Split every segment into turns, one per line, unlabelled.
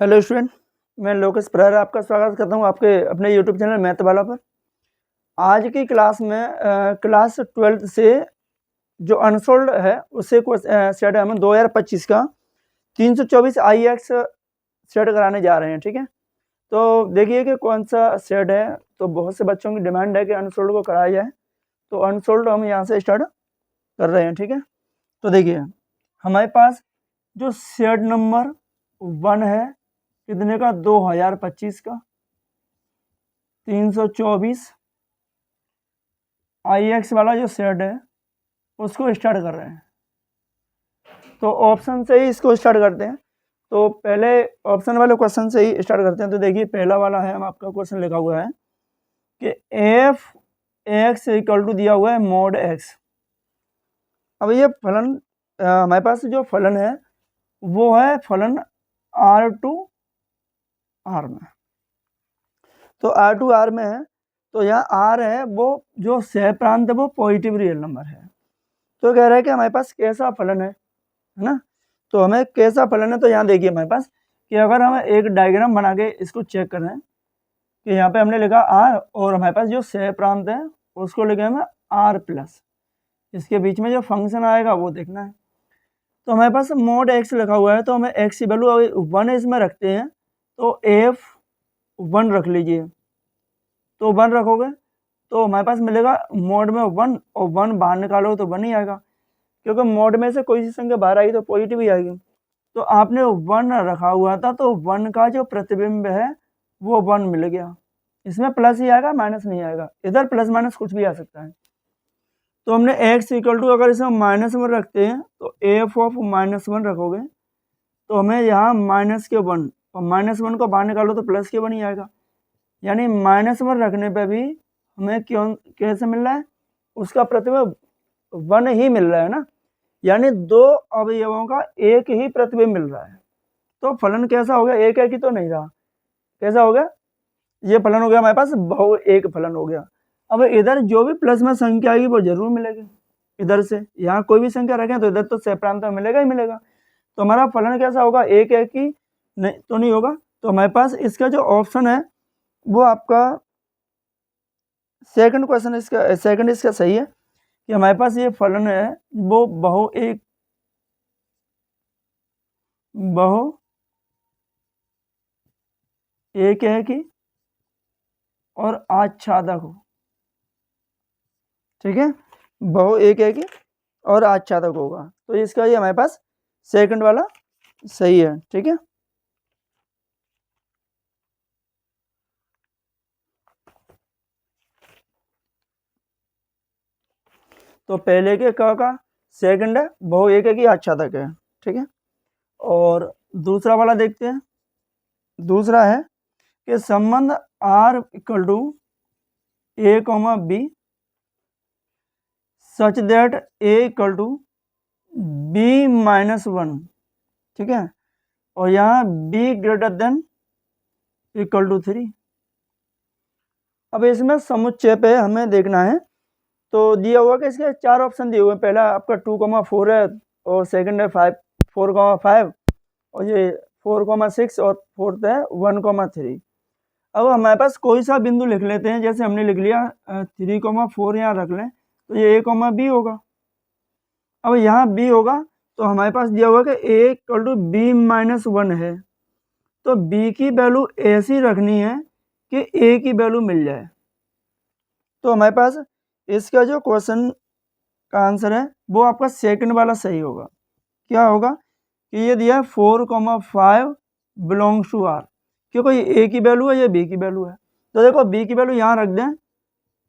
Hello student, मैं लोकेश प्रहर आपका स्वागत करता हूं आपके अपने यूट्यूब चैनल मैथ वाला पर। आज की क्लास में क्लास 12th से जो अनसोल्ड है उससे सेट हम 2025 का 324 IX सेट कराने जा रहे हैं। ठीक है, तो देखिए कि कौन सा सेट है। तो बहुत से बच्चों की डिमांड है कि अनसोल्ड को कराया जाए, तो अनसोल्ड हम यहाँ से स्टार्ट कर रहे हैं। ठीक है, तो देखिए हमारे पास जो सेट नंबर 1 है कितने का, 2025 का 324 IX वाला जो सेट है उसको स्टार्ट कर रहे हैं। तो ऑप्शन से ही इसको स्टार्ट करते हैं। तो पहले ऑप्शन वाले क्वेश्चन से ही स्टार्ट करते हैं। तो देखिए पहला वाला है, हम आपका क्वेश्चन लिखा हुआ है कि एफ एक्स इक्वल टू दिया हुआ है मोड एक्स। अब ये फलन हमारे पास जो फलन है वो है फलन R टू R में। तो R टू R में है, तो यहाँ R है वो जो सह प्रांत है वो पॉजिटिव रियल नंबर है। तो कह रहा है कि हमारे पास कैसा फलन है ना। तो हमें कैसा फलन है, तो यहाँ देखिए हमारे पास कि अगर हम एक डायग्राम बना के इसको चेक करें कि यहाँ पे हमने लिखा R और हमारे पास जो सह प्रांत है उसको लिखे हमें R प्लस, इसके बीच में जो फंक्शन आएगा वो देखना है। तो हमारे पास मोड एक्स लिखा हुआ है, तो हमें एक्स की वैल्यू 1 इसमें रखते हैं, तो F1 रख लीजिए। तो 1 रखोगे तो हमारे पास मिलेगा मोड में 1, और 1 बाहर निकालोगे तो 1 ही आएगा, क्योंकि मोड में से कोई सी संख्या बाहर आएगी तो पॉजिटिव ही आएगी। तो आपने 1 रखा हुआ था, तो 1 का जो प्रतिबिंब है वो 1 मिल गया। इसमें प्लस ही आएगा, माइनस नहीं आएगा। इधर प्लस माइनस कुछ भी आ सकता है। तो हमने x इक्वल टू अगर इसमें -1 रखते हैं तो f ऑफ -1 रखोगे तो हमें यहाँ -1 और -1 को बाहर निकालो तो प्लस के 1 ही आएगा। यानी -1 रखने पे भी हमें क्यों कैसे मिल रहा है, उसका प्रतिबिंब 1 ही मिल रहा है ना। यानी दो अवयवों का एक ही प्रतिबिंब मिल रहा है। तो फलन कैसा हो गया, एक ही तो नहीं रहा, कैसा हो गया, ये फलन हो गया हमारे पास बहु एक फलन हो गया। अब इधर जो भी प्लस में संख्या आएगी वो जरूर मिलेगी। इधर से यहाँ कोई भी संख्या रखें तो इधर तो सहप्रांत में मिलेगा ही मिलेगा। तो हमारा फलन कैसा होगा, एक ही नहीं तो नहीं होगा। तो हमारे पास इसका जो ऑप्शन है वो आपका सेकंड क्वेश्चन, इसका सेकंड इसका सही है कि हमारे पास ये फलन है वो बहु एक है कि और आच्छादक हो। ठीक है, बहु एक है कि और आच्छादक होगा। तो इसका ये हमारे पास सेकंड वाला सही है। ठीक है, तो पहले के का सेकंड है बहु एक है कि आच्छादक है। ठीक है, और दूसरा वाला देखते हैं। दूसरा है कि संबंध R equal to A, B such that A equal to B-1। ठीक है, और यहाँ B greater than equal to 3। अब इसमें समुच्चय पे हमें देखना है। तो दिया हुआ कि इसके 4 ऑप्शन दिए हुए हैं। पहला आपका 2,4 है, और सेकंड है 4,5, और ये 4,6, और फोर्थ है 1,3। अब हमारे पास कोई सा बिंदु लिख लेते हैं। जैसे हमने लिख लिया 3,4 यहाँ रख लें, तो ये A, B होगा। अब यहाँ B होगा, तो हमारे पास दिया हुआ कि A इक्वल टू B-1 है, तो B की वैल्यू ऐसी रखनी है कि A की वैल्यू मिल जाए। तो हमारे पास इसका जो क्वेश्चन का आंसर है वो आपका सेकंड वाला सही होगा। क्या होगा कि ये दिया है 4,5 बिलोंग्स टू R, क्योंकि ये A की वैल्यू है, ये B की वैल्यू है। तो देखो B की वैल्यू यहाँ रख दें,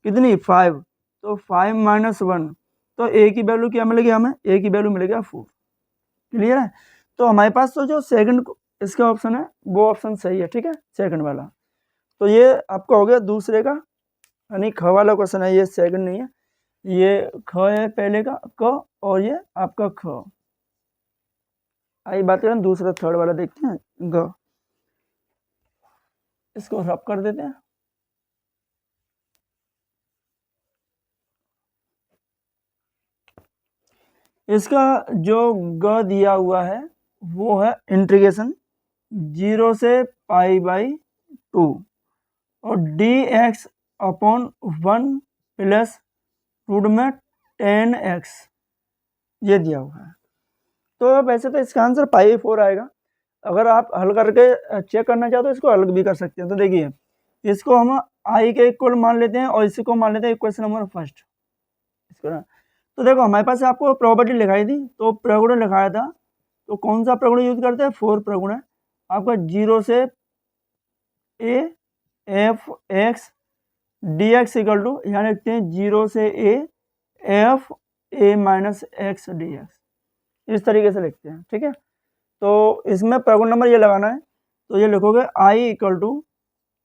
कितनी 5, तो 5-1, तो A की वैल्यू क्या मिलेगी, हमें A की वैल्यू मिलेगी 4। क्लियर है। तो हमारे पास तो जो सेकंड इसका ऑप्शन है वो ऑप्शन सही है। ठीक है, सेकंड वाला। तो ये आपका हो गया दूसरे का, यानी ख वाला क्वेश्चन है, ये सेकंड नहीं है, ये ख है पहले का क, और ये आपका ख। आइए बात करें दूसरा थर्ड वाला, देखते हैं ग। इसको रब कर देते हैं। इसका जो ग दिया हुआ है वो है इंटीग्रेशन 0 से पाई बाई 2 और dx अपॉन 1 प्लस रूट में 10x ये दिया हुआ है। तो वैसे तो इसका आंसर पाई 4 आएगा। अगर आप हल करके चेक करना चाहो तो इसको हल भी कर सकते हैं। तो देखिए इसको हम आई के इक्वल मान लेते हैं और इसको मान लेते हैं इक्वेशन नंबर फर्स्ट इसको ना। तो देखो हमारे पास आपको प्रॉपर्टी लिखाई थी, तो प्रगुण लिखाया था, तो कौन सा प्रगुण यूज करते हैं? 4 प्रगुण है आपका। 0 से a f x d x equal to यहाँ लिखते हैं 0 से a f a minus x d x, इस तरीके से लिखते हैं। ठीक है, तो इसमें प्रगुण नंबर ये लगाना है। तो ये लिखोगे आई इक्वल टू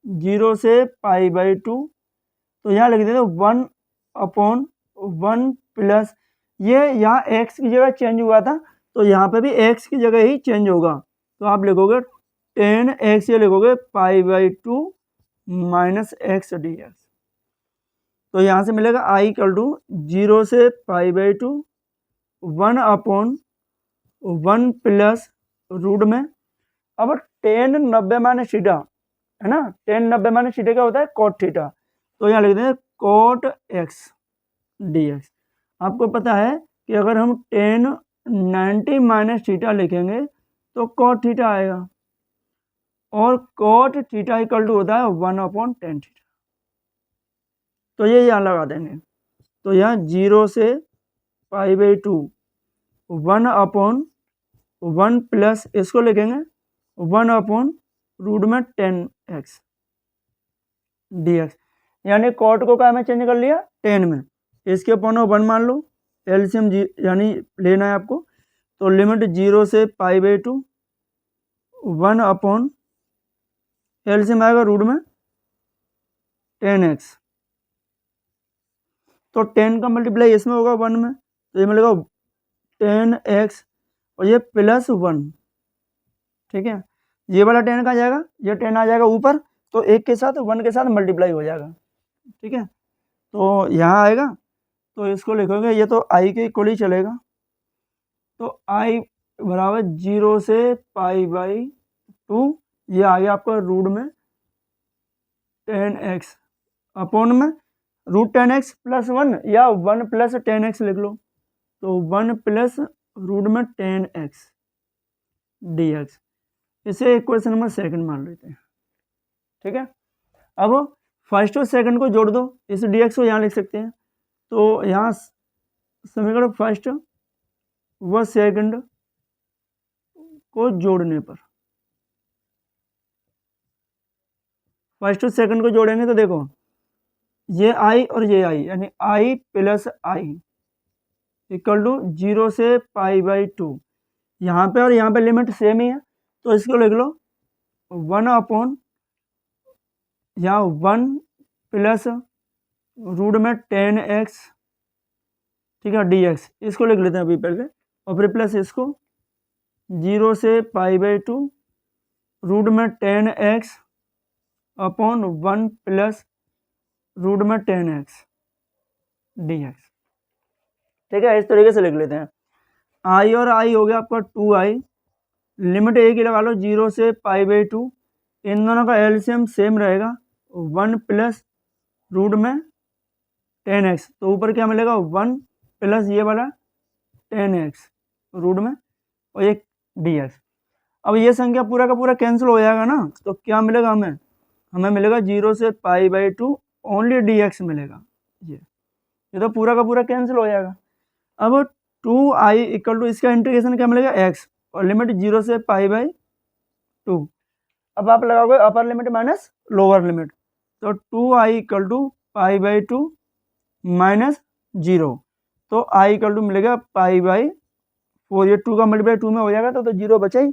0 से पाई बाई 2, तो यहाँ लिख देते 1 अपॉन 1 प्लस ये यहाँ x की जगह चेंज हुआ था, तो यहाँ पे भी x की जगह ही चेंज होगा। तो आप लिखोगे 10x, ये लिखोगे pi by 2 minus x d x. तो यहाँ से मिलेगा आई इक्वल टू 0 से pi by 2 1 upon 1 plus root में, अब 10 90 माइनस थीटा है ना, 10 90 माइनस थीटा क्या होता है? Cot theta. तो यहाँ लिख देते हैं कोट एक्स डी एक्स। आपको पता है कि अगर हम 10 90 माइनस थीटा लिखेंगे तो कोट थीटा आएगा, और कोट थीटा इक्वल टू होता है 1 अपॉन 10 थीटा। तो ये यहाँ लगा देंगे। तो यहाँ 0 से पाई बाई 2 1 अपॉन 1 प्लस इसको लिखेंगे 1 अपॉन रूट में 10x dx, यानी कॉट को क्या में चेंज कर लिया 10 में, इसके अपॉन 1 मान लो, एलसीएम यानी लेना है आपको। तो लिमिट 0 से पाई बाई 2 1 अपॉन एलसीएम आएगा रूट में 10x, तो 10 का मल्टीप्लाई इसमें होगा 1 में, तो ये मिलेगा 10x और ये प्लस 1। ठीक है, ये वाला 10 का जाएगा, ये 10 आ जाएगा ऊपर, तो एक के साथ 1 के साथ मल्टीप्लाई हो जाएगा। ठीक है, तो यहाँ आएगा, तो इसको लिखोगे, ये तो आई के इक्वल ही चलेगा। तो आई बराबर 0 से पाई बाई 2, ये आ गया आपका रूट में 10x अपॉन में रूट 10x प्लस 1 या 1 प्लस 10x लिख लो, तो 1 प्लस रूट में 10x dx। इसे इक्वेशन नंबर सेकंड मान लेते हैं। ठीक है, अब फर्स्ट और सेकंड को जोड़ दो, इस dx को यहाँ लिख सकते हैं। तो यहाँ समीकरण फर्स्ट व सेकंड को जोड़ने पर, फर्स्ट और सेकंड को जोड़ेंगे तो देखो ये आई और ये आई, यानी आई प्लस आई इक्वल टू 0 से पाई बाई 2, यहाँ पे और यहाँ पे लिमिट सेम ही है, तो इसको लिख लो 1 अपॉन यहाँ 1 प्लस रूट में 10x, ठीक है dx, इसको लिख लेते हैं अभी पहले, और फिर प्लस इसको 0 से पाई बाई 2 रूट में 10x अपॉन 1 प्लस रूट में 10x dx। ठीक है, इस तरीके से लिख लेते हैं। आई और आई हो गया आपका 2i, लिमिट एक ही लगा लो 0 से पाई बाई 2, इन दोनों का एलसीएम सेम रहेगा 1 प्लस रूट में 10x, तो ऊपर क्या मिलेगा 1 प्लस ये वाला 10x रूट में और एक dx। अब ये संख्या पूरा का पूरा कैंसिल हो जाएगा ना, तो क्या मिलेगा हमें मिलेगा 0 से पाई बाई 2 ओनली dx मिलेगा। ये तो पूरा का पूरा कैंसिल हो जाएगा। अब 2i इक्वल टू इसका इंटीग्रेशन क्या मिलेगा x, और लिमिट 0 से पाई बाई 2। अब आप लगाओगे upper limit minus lower limit, तो 2i equal to pi by 2 minus 0, तो i इक्वल टू मिलेगा पाई बाई 4। ये 2 का मल्टीप्लाई 2 में हो जाएगा, तो 0 बचा ही,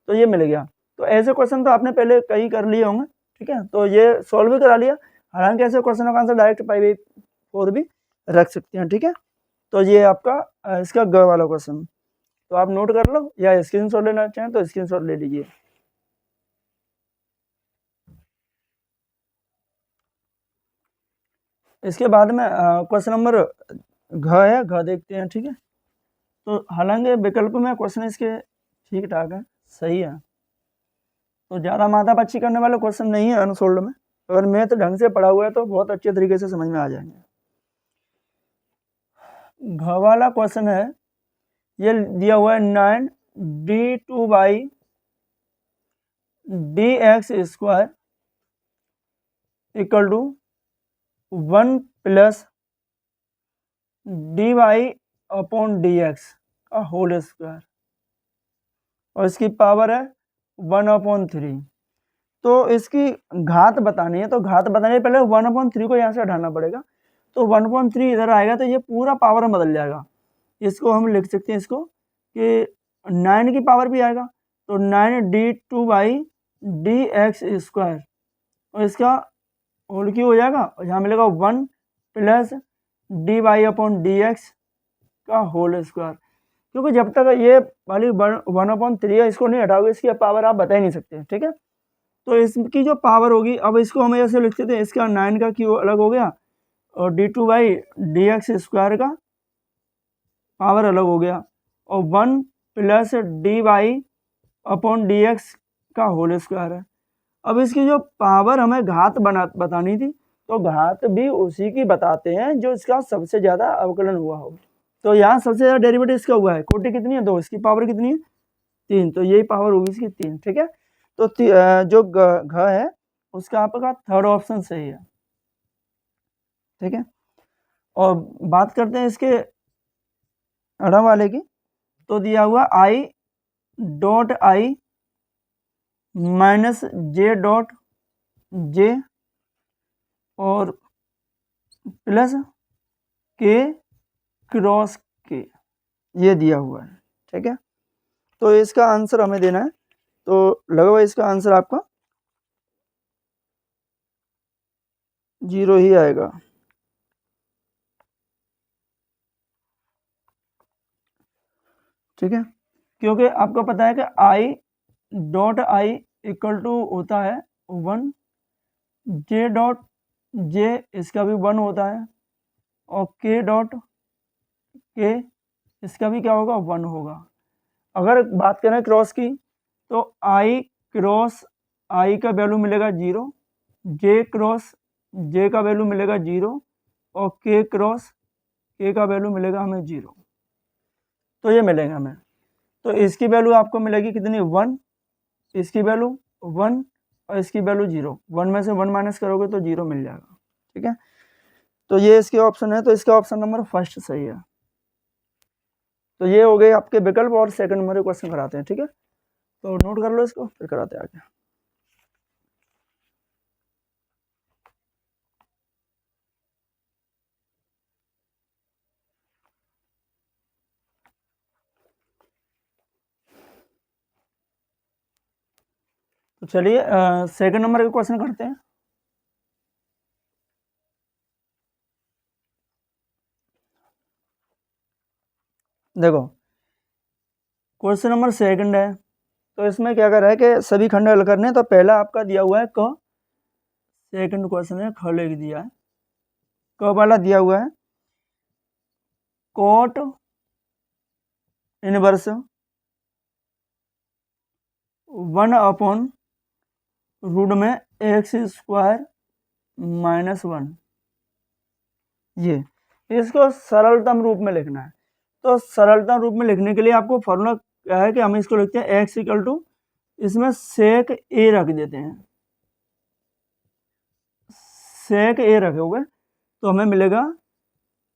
तो ये मिल गया। तो ऐसे क्वेश्चन तो आपने पहले कई कर लिए होंगे। ठीक है, तो ये सॉल्व भी करा लिया। हालांकि ऐसे क्वेश्चनों का आंसर डायरेक्ट पाई बाई 4 भी रख सकते हैं। ठीक है, तो ये आपका इसका ग वाला क्वेश्चन, तो आप नोट कर लो या स्क्रीनशॉट लेना चाहें तो स्क्रीनशॉट ले लीजिए। इसके बाद में क्वेश्चन नंबर घ है, घ देखते हैं। ठीक है, तो हालांकि विकल्प में क्वेश्चन इसके ठीक ठाक है, सही है। तो ज़्यादा माथापच्ची करने वाले क्वेश्चन नहीं है अनसोल्ड में। अगर मैथ ढंग से पढ़ा हुआ है तो बहुत अच्छे तरीके से समझ में आ जाएंगे। घ वाला क्वेश्चन है, ये दिया हुआ है 9d2/dx² इक्वल टू 1 + dy/dx का होल स्क्वायर, और इसकी पावर है 1/3। तो इसकी घात बतानी है, तो घात बताने से पहले 1/3 को यहाँ से हटाना पड़ेगा। तो 1/3 इधर आएगा तो ये पूरा पावर में बदल जाएगा। इसको हम लिख सकते हैं इसको कि 9 की पावर भी आएगा, तो 9d2/dx², और इसका होल क्यों हो जाएगा, और यहाँ मिलेगा 1 + dy/dx का होल स्क्वायर। क्योंकि जब तक ये वाली 1/3 है, इसको नहीं हटाओगे, इसकी पावर आप बता ही नहीं सकते, ठीक है। तो इसकी जो पावर होगी, अब इसको हम ऐसे लिख सकते हैं, इसका 9 का क्यू अलग हो गया और d2/dx² का पावर अलग हो गया, और 1 + dy/dx का होल स्क्वायर है। अब इसकी जो पावर हमें घात बतानी थी, तो घात भी उसी की बताते हैं जो इसका सबसे ज़्यादा अवकलन हुआ हो। तो यहाँ सबसे ज़्यादा डेरिवेटिव इसका हुआ है, कोटि कितनी है 2, इसकी पावर कितनी है 3, तो यही पावर होगी इसकी 3, ठीक है। तो जो घ है उसका आपका थर्ड ऑप्शन सही है, ठीक है। और बात करते हैं इसके अड़ा वाले की, तो दिया हुआ i.i - j और प्लस k क्रॉस k, ये दिया हुआ है, ठीक है। तो इसका आंसर हमें देना है, तो लगभग इसका आंसर आपका 0 ही आएगा, ठीक है। क्योंकि आपको पता है कि i.i इक्वल टू होता है 1, j इसका भी 1 होता है, और k इसका भी क्या होगा 1 होगा। अगर बात करें क्रॉस की, तो i क्रॉस i का वैल्यू मिलेगा 0, j क्रॉस j का वैल्यू मिलेगा 0, और k क्रॉस k का वैल्यू मिलेगा हमें 0, तो ये मिलेगा हमें। तो इसकी वैल्यू आपको मिलेगी कितनी 1, इसकी वैल्यू 1 और इसकी वैल्यू 0, 1 में से 1 माइनस करोगे तो 0 मिल जाएगा, ठीक है। तो ये इसके ऑप्शन है, तो इसका ऑप्शन नंबर फर्स्ट सही है। तो ये हो गए आपके विकल्प, और सेकंड नंबर के क्वेश्चन कराते हैं, ठीक है। तो नोट कर लो इसको, फिर कराते हैं आगे। तो चलिए सेकंड नंबर के क्वेश्चन करते हैं। देखो क्वेश्चन नंबर सेकंड है, तो इसमें क्या कर रहा है कि सभी खंड हल करने, तो पहला आपका दिया हुआ है क, सेकंड क्वेश्चन है ख लिख दिया है। क वाला दिया हुआ है कोट इनवर्स 1/√x² - 1, ये इसको सरलतम रूप में लिखना है। तो सरलतम रूप में लिखने के लिए आपको फॉर्मूला क्या है कि हम इसको लिखते हैं x इक्वल टू, इसमें सेक a रख देते हैं, सेक a रखोगे तो हमें मिलेगा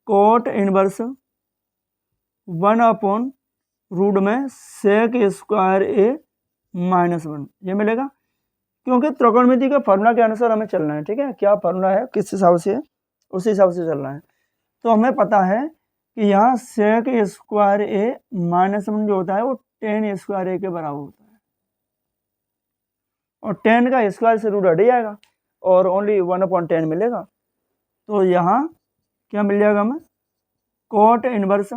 कोट इनवर्स 1/√sec² a - 1, ये मिलेगा। क्योंकि त्रिकोणमिति के फॉर्मूला के अनुसार हमें चलना है, ठीक है। क्या फॉर्मूला है, किस हिसाब से है, उस हिसाब से चलना है। तो हमें पता है कि यहाँ sec² a - 1 जो होता है वो tan² a के बराबर होता है, और tan का स्क्वायर से रूट हट जाएगा और ओनली 1/10 मिलेगा। तो यहाँ क्या मिल जाएगा हमें, कोट इनवर्स,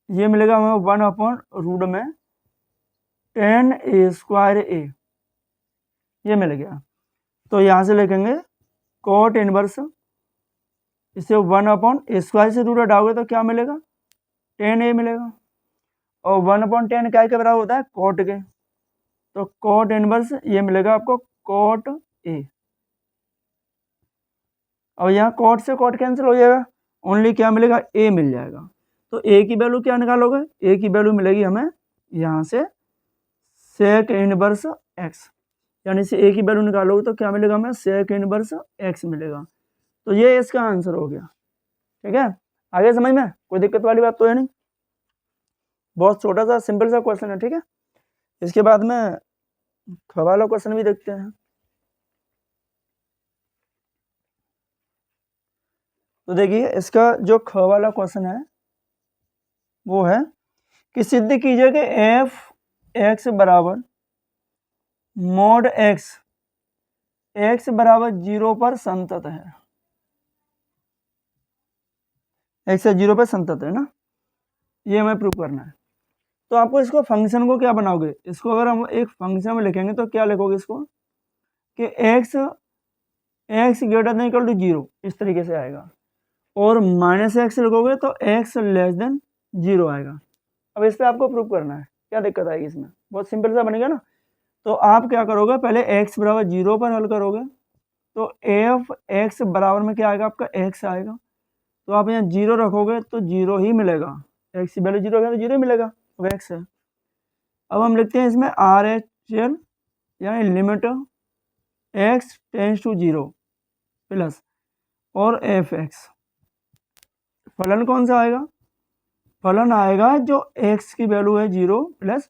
ये मिलेगा हमें 1/tan² a, ये मिल गया। तो यहाँ से लिखेंगे कोट इनवर्स, इसे 1/² से रूट हटाओगे तो क्या मिलेगा tan a मिलेगा, और 1/10 क्या के बराबर होता है कोट के, तो कोट इनवर्स ये मिलेगा आपको कोट ए। अब यहाँ कोट से कोट कैंसिल हो जाएगा, ओनली क्या मिलेगा, ए मिल जाएगा। तो ए की वैल्यू क्या निकालोगे, ए की वैल्यू मिलेगी हमें यहाँ से सेक इनवर्स एक्स, यानी से ए की वैल्यू निकालोगे तो क्या मिलेगा हमें, सेक इनवर्स एक्स मिलेगा। तो ये इसका आंसर हो गया। ठीक है, आगे समझ में कोई दिक्कत वाली बात तो है नहीं, बहुत छोटा सा सिंपल सा क्वेश्चन है। ठीक है, इसके बाद में वाला क्वेश्चन भी देखते हैं। तो देखिए इसका जो ख वाला क्वेश्चन है वो है कि सिद्ध कीजिए कि एफ एक्स बराबर मोड एक्स एक्स बराबर 0 पर संतत है। एक्स से 0 पर संतत है ना, ये हमें प्रूव करना है। तो आपको इसको फंक्शन को क्या बनाओगे, इसको अगर हम एक फंक्शन में लिखेंगे तो क्या लिखोगे इसको कि x greater than equal to 0, इस तरीके से आएगा, और माइनस एक्स लिखोगे तो एक्स लेस देन 0 आएगा। अब इस पर आपको प्रूव करना है, क्या दिक्कत आएगी इसमें, बहुत सिंपल सा बनेगा ना। तो आप क्या करोगे, पहले एक्स बराबर 0 पर हल करोगे, तो एफ एक्स बराबर में क्या आएगा आपका, एक्स आएगा। तो आप यहाँ 0 रखोगे तो 0 ही मिलेगा, एक्स की वैल्यू 0 है तो 0 ही मिलेगा, तो एक्स है। अब हम लिखते हैं इसमें आर एच एल, यानी limit x tends to 0 plus और एफ एक्स। फलन कौन सा आएगा, फलन आएगा जो x की वैल्यू है 0 प्लस,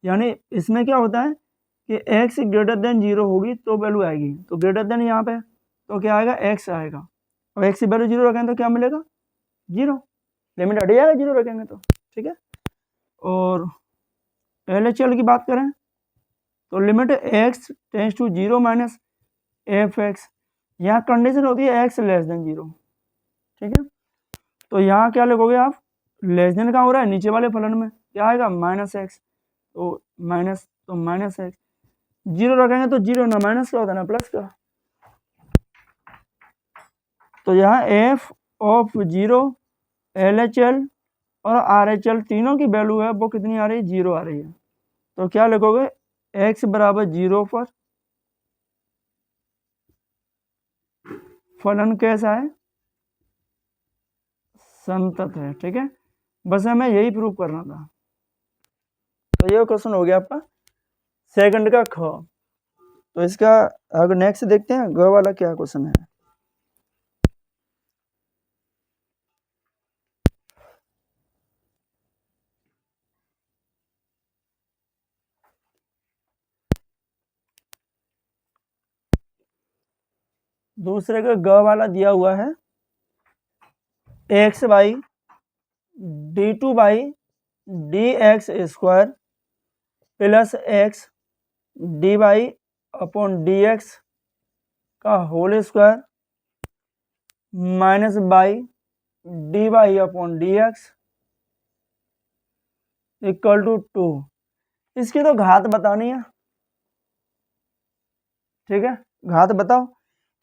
यानी इसमें क्या होता है कि x ग्रेटर देन 0 होगी तो वैल्यू आएगी, तो ग्रेटर देन यहाँ पे तो क्या आएगा, x आएगा। और x की वैल्यू 0 रखेंगे तो क्या मिलेगा, 0, लिमिट हट जाएगा 0 रखेंगे तो। ठीक है, और LHL की बात करें तो limit x tends to 0 minus f x, यहाँ कंडीशन होती है x लेस देन 0। ठीक है, तो यहाँ क्या लिखोगे आप, लेस देन कहाँ हो रहा है, नीचे वाले फलन में क्या आएगा, माइनस एक्स, तो माइनस एक्स, 0 रखेंगे तो 0 ना माइनस का होता है ना प्लस का। तो यहाँ एफ ऑफ 0 LHL और RHL तीनों की वैल्यू है वो कितनी आ रही है, 0 आ रही है। तो क्या लिखोगे, x बराबर 0 पर फलन कैसा है, संतत है। ठीक है, बस हमें यही प्रूव करना था। तो ये क्वेश्चन हो गया आपका सेकंड का ख। तो इसका अगर नेक्स्ट देखते हैं ग वाला क्या क्वेश्चन है। दूसरे का ग वाला दिया हुआ है x by d2 by dx square plus x d y upon d x का whole square minus by d y upon d x equal to 2। इसकी तो घात बतानी है। ठीक है, घात बताओ।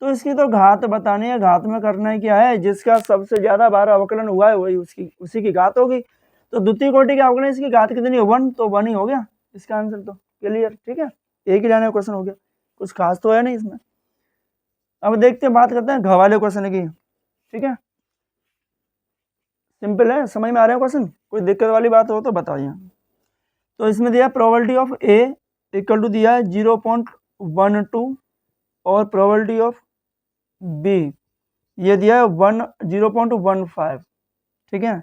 तो इसकी तो घात बतानी है, घात में करना है क्या है, जिसका सबसे ज्यादा बार अवकलन हुआ है वही उसी की घात होगी। तो द्वितीय कोटि के अवकलन इसकी घात कितनी है, 1, तो 1 ही हो गया इसका आंसर। तो क्लियर, ठीक है, एक ही लाइन में क्वेश्चन हो गया, कुछ खास तो है नहीं इसमें। अब देखते हैं, बात करते हैं घ वाले क्वेश्चन की। ठीक है, सिंपल है, समझ में आ रहा है क्वेश्चन, कोई दिक्कत वाली बात हो तो बताइए। तो इसमें दिया probability of a equal to दिया है 0.12 और प्रोबेबिलिटी ऑफ बी ये दिया है 0.15। ठीक है,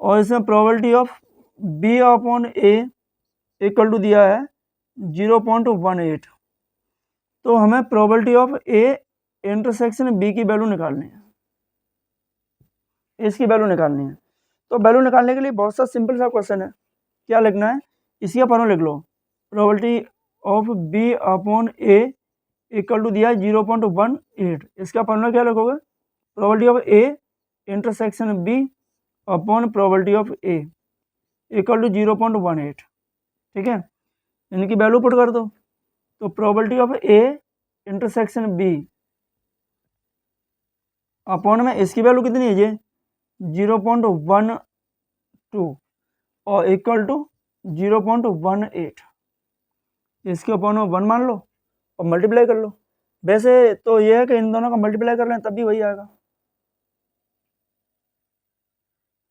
और इसमें probability of b upon a equal to दिया है 0.18। तो हमें probability of a intersection b की वैल्यू निकालनी है, इसकी वैल्यू निकालनी है। तो वैल्यू निकालने के लिए बहुत सा सिंपल सा क्वेश्चन है, क्या लिखना है, इसी का फॉर्मूला लिख लो, probability of b upon a equal to दिया है 0.18। इसका फॉर्मूला क्या लिखोगे, probability of a intersection b upon probability of a equal to 0.18। ठीक है, इनकी वैल्यू पुट कर दो। तो probability of a intersection b upon में इसकी वैल्यू कितनी है, ये 0.12 और इक्वल टू 0.18। इसके अपॉन 1 मान लो और मल्टीप्लाई कर लो। वैसे तो ये है कि इन दोनों का मल्टीप्लाई कर लें तब भी वही आएगा,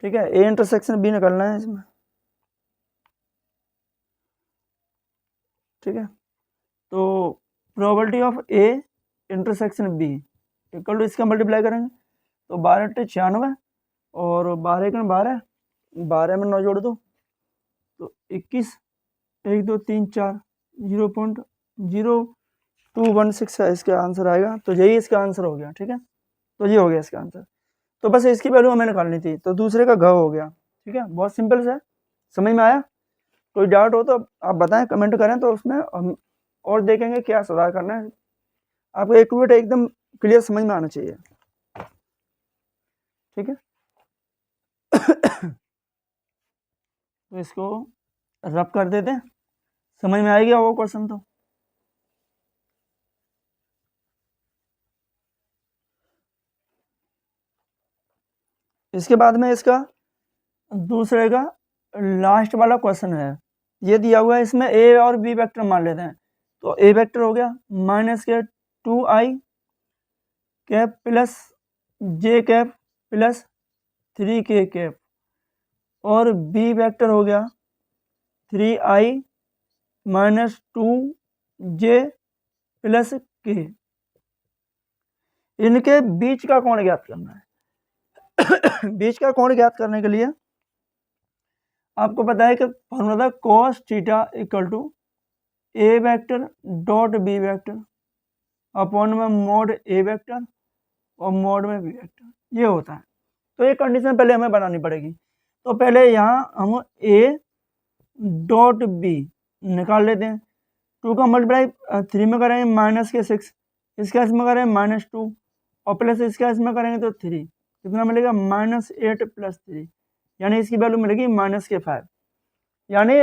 ठीक है। ए इंटरसेक्शन बी निकालना है इसमें, ठीक है। तो probability of a intersection b equal to इसका मल्टीप्लाई करेंगे तो 12 × 96 और 12 × 12, 12 में 9 जोड़ दो तो 21, 1 2 3 4, 0.0216 है इसका आंसर आएगा। तो यही इसका आंसर हो गया, ठीक है। तो ये हो गया इसका आंसर। तो बस इसकी वैल्यू हमें निकालनी थी, तो दूसरे का घ हो गया, ठीक है। बहुत सिंपल सा है, समझ में आया? कोई डाउट हो तो आप बताएं, कमेंट करें, तो उसमें हम और देखेंगे क्या सुधार करना है। आपको एक्यूरेट एकदम क्लियर समझ में आना चाहिए, ठीक है। तो इसको रब कर देते हैं, समझ में आएगा वो क्वेश्चन। तो इसके बाद में इसका दूसरे का लास्ट वाला क्वेश्चन है, ये दिया हुआ है, इसमें ए और बी वेक्टर मान लेते हैं। तो ए वेक्टर हो गया -2i कैप प्लस जे कैप प्लस 3k कैप, और बी वेक्टर हो गया 3i -2j प्लस k। इनके बीच का कोण ज्ञात करना है। बीच का कोण ज्ञात करने के लिए आपको पता है कि फॉर्मूला था cos theta equal to a vector dot b vector upon में मोड ए वेक्टर और मोड में बी वेक्टर, ये होता है। तो ये कंडीशन पहले हमें बनानी पड़ेगी। तो पहले यहाँ हम ए डॉट बी निकाल लेते हैं। 2 का मल्टीप्लाई 3 में करेंगे -6, इसका इसमें करेंगे -2 और प्लस इसका इसमें करेंगे तो 3, कितना मिलेगा -8 + 3, यानी इसकी वैल्यू मिलेगी -5। यानी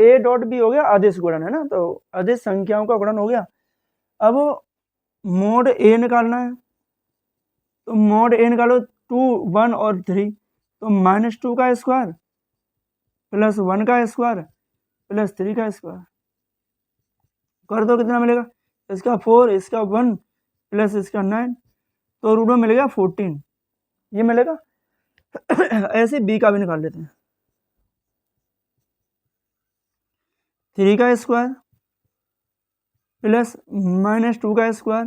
ए डॉट बी हो गया अदिश गुणन, है ना। तो अदिश संख्याओं का गुणन हो गया। अब मोड ए निकालना है, तो मोड ए निकालो 2, 1 और 3, तो -2 का स्क्वायर प्लस 1 का स्क्वायर प्लस 3 का स्क्वायर कर दो, कितना मिलेगा? इसका 4, इसका 1 प्लस इसका 9, तो रूट में मिलेगा 14, ये मिलेगा। ऐसे बी का भी निकाल लेते हैं। 3 का स्क्वायर प्लस -2 का स्क्वायर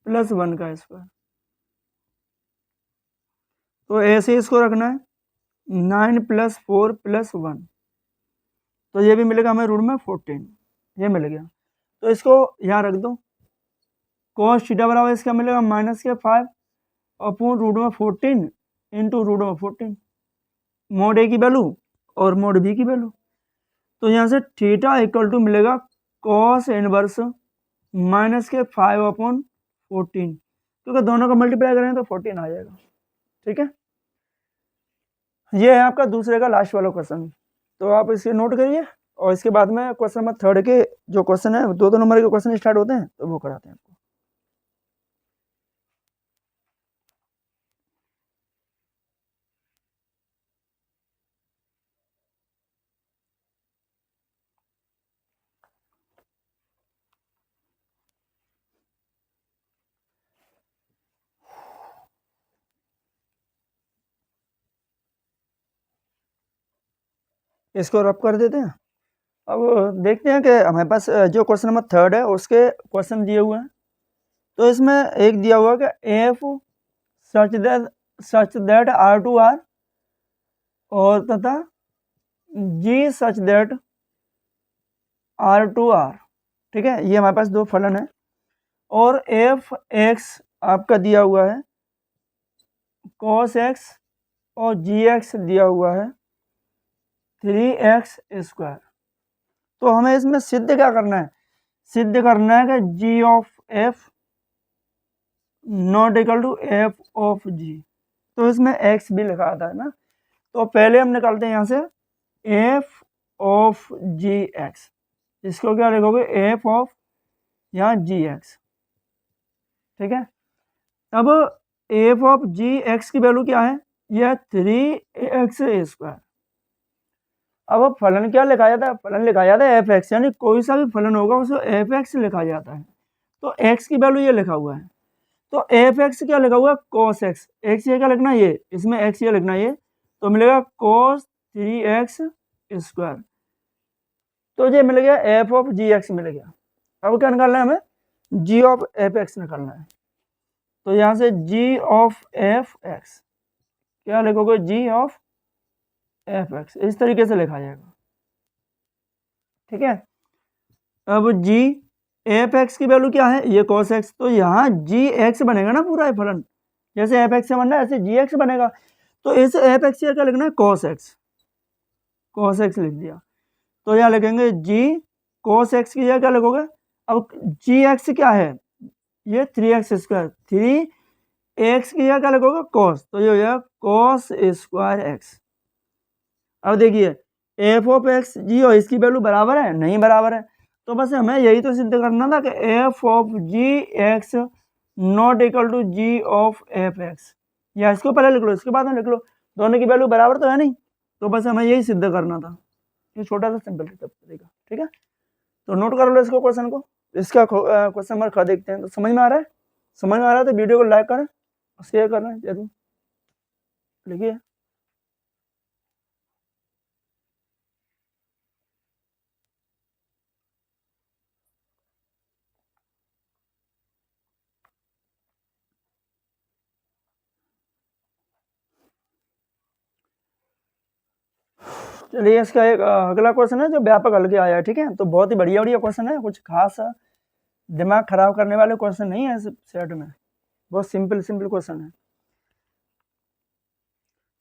प्लस 1 का स्क्वायर, तो ऐसे इसको रखना है 9 + 4 + 1, तो ये भी मिलेगा हमें रूट में 14, ये मिल गया। तो इसको यहाँ रख दो, cos थीटा बराबर इसका मिलेगा -5 अपॉन रूट में 14 इंटू रूट में 14, मोड ए की वैल्यू और मोड बी की वैल्यू। तो यहाँ से थीटा इक्वल टू मिलेगा cos इनवर्स -5 अपॉन 14, क्योंकि दोनों का मल्टीप्लाई करेंगे तो 14 आ जाएगा, ठीक है। ये है आपका दूसरे का लास्ट वाला क्वेश्चन। तो आप इसे नोट करिए, और इसके बाद में क्वेश्चन नंबर 3 के जो क्वेश्चन है 2 नंबर के क्वेश्चन स्टार्ट होते हैं, तो वो कराते हैं आपको। इसको रब कर देते हैं। अब देखते हैं कि हमारे पास जो क्वेश्चन नंबर 3 है उसके क्वेश्चन दिए हुए हैं। तो इसमें एक दिया हुआ कि एफ सच दैट R2R और तथा जी सच दैट R2R, ठीक है। ये हमारे पास दो फलन है, और एफ एक्स आपका दिया हुआ है cos x और जी एक्स दिया हुआ है 3x²। तो हमें इसमें सिद्ध क्या करना है? सिद्ध करना है कि g of f not equal to f of g. तो इसमें एक्स भी लिखा आता है ना। तो पहले हम निकालते हैं यहाँ से एफ ऑफ जी एक्स, इसको क्या लिखोगे? एफ ऑफ यहाँ जी एक्स, ठीक है। अब एफ ऑफ जी एक्स की वैल्यू क्या है? यह 3x²। अब फलन क्या लिखा जाता है, फलन लिखा जाता है एफ एक्स, यानी कोई सा भी फलन होगा उसको एफ एक्स लिखा जाता है। तो एक्स की वैल्यू ये लिखा हुआ है, तो एफ एक्स क्या लिखा हुआ है, कॉस एक्स, एक्स ये क्या लिखना है, ये इसमें एक्स ये लिखना है, ये तो मिलेगा कॉस 3x स्क्वायर, तो ये मिल गया एफ ऑफ जी एक्स मिल गया। अब क्या निकालना है हमें, जी ऑफ एफ एक्स निकालना है, तो यहाँ से जी ऑफ एफ एक्स क्या लिखोगे, जी ऑफ एफ एक्स, इस तरीके से लिखा जाएगा, ठीक है। अब जी एफ एक्स की वैल्यू क्या है, ये कॉस एक्स, तो यहाँ जी एक्स बनेगा ना पूरा फलन, जैसे एफ एक्स से बन रहा है ऐसे जी एक्स बनेगा, तो इस एफ एक्स क्या लिखना है, कॉस एक्स, कॉस एक्स लिख दिया, तो यहाँ लिखेंगे जी कॉस एक्स की जगह क्या लिखोगे, अब जी एक्स क्या है, ये 3x स्क्वायर, 3x की जगह क्या लिखोगे, कॉस, तो ये हो जाएगा कॉस स्क्वायर एक्स। अब देखिए एफ ऑफ एक्स जी और इसकी वैल्यू बराबर है, नहीं बराबर है, तो बस हमें यही तो सिद्ध करना था कि f of g x not equal to g of f x, या इसको पहले लिख लो इसके बाद में लिख लो, दोनों की वैल्यू बराबर तो है नहीं, तो बस हमें यही सिद्ध करना था, ये छोटा सा सिंपल तरीका, ठीक है। तो नोट कर लो इसको, क्वेश्चन को, इसका क्वेश्चन नंबर खा देखते हैं, तो समझ में आ रहा है, समझ में आ रहा है तो वीडियो को लाइक करें, शेयर करना जरूर, लिखिए। चलिए इसका एक अगला क्वेश्चन है जो व्यापक हल के आया है, ठीक है, तो बहुत ही बढ़िया बढ़िया क्वेश्चन है, कुछ खास दिमाग खराब करने वाले क्वेश्चन नहीं है इस सेट में, बहुत सिंपल सिंपल क्वेश्चन है।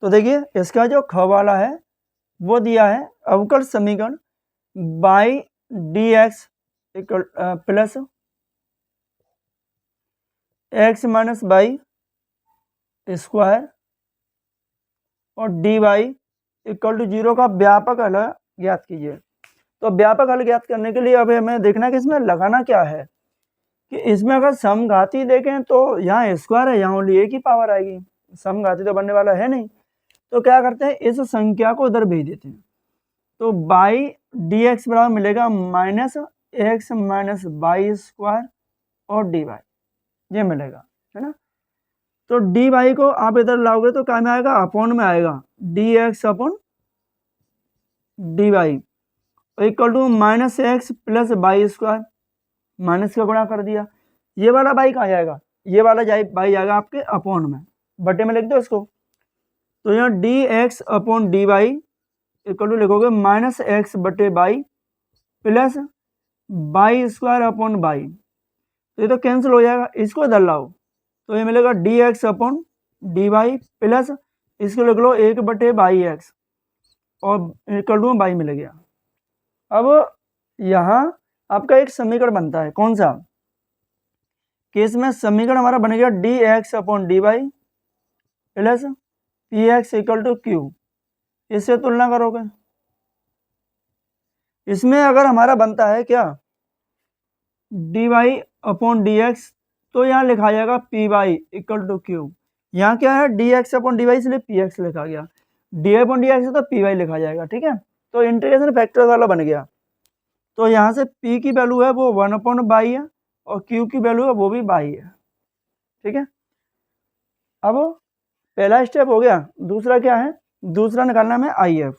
तो देखिए इसका जो ख वाला है वो दिया है अवकल समीकरण by D x equal plus x minus by square और डी वाई इक्वल टू 0 का व्यापक हल ज्ञात कीजिए। तो व्यापक हल ज्ञात करने के लिए अब हमें देखना है कि इसमें लगाना क्या है, कि इसमें अगर समघाती देखें तो यहाँ स्क्वायर है, यहाँ ओनली एक ही पावर आएगी, समघाती तो बनने वाला है नहीं, तो क्या करते हैं इस संख्या को उधर भेज देते हैं, तो बाई डी एक्स बराबर मिलेगा minus x minus by square और डी वाई, ये मिलेगा, है ना। तो डी वाई को आप इधर लाओगे तो क्या में आएगा, अपॉन में आएगा, d x upon d y equal to minus x plus y square, minus का गुणा कर दिया, ये वाला बाई कहाँ जाएगा, ये वाला बाई जाएगा आपके अपॉन में, बटे में लिख दो इसको, तो यहाँ d x upon d y equal to लिखोगे माइनस एक्स बटे y plus y square upon y, तो ये तो कैंसिल हो जाएगा, इसको इधर लाओ, तो ये मिलेगा d x upon d y plus इसको लिख लो एक बटे बाई एक्स और इक्वल टू बाई मिल गया। अब यहाँ आपका एक समीकरण बनता है, कौन सा, कि इसमें समीकरण हमारा बन गया d x upon d y plus p x equal to q, इससे तुलना करोगे, इसमें अगर हमारा बनता है क्या d y upon d x, तो यहाँ लिखा जाएगा p y equal to q, यहाँ क्या है d x upon d y इसलिए पी एक्स लिखा गया, डी अपॉन डी एक्स है तो पी वाई लिखा जाएगा, ठीक है, तो इंटीग्रेशन फैक्टर वाला बन गया, तो यहाँ से p की वैल्यू है वो 1/बाई है और q की वैल्यू है वो भी बाई है, ठीक है। अब पहला स्टेप हो गया, दूसरा क्या है, दूसरा निकालना है आई एफ,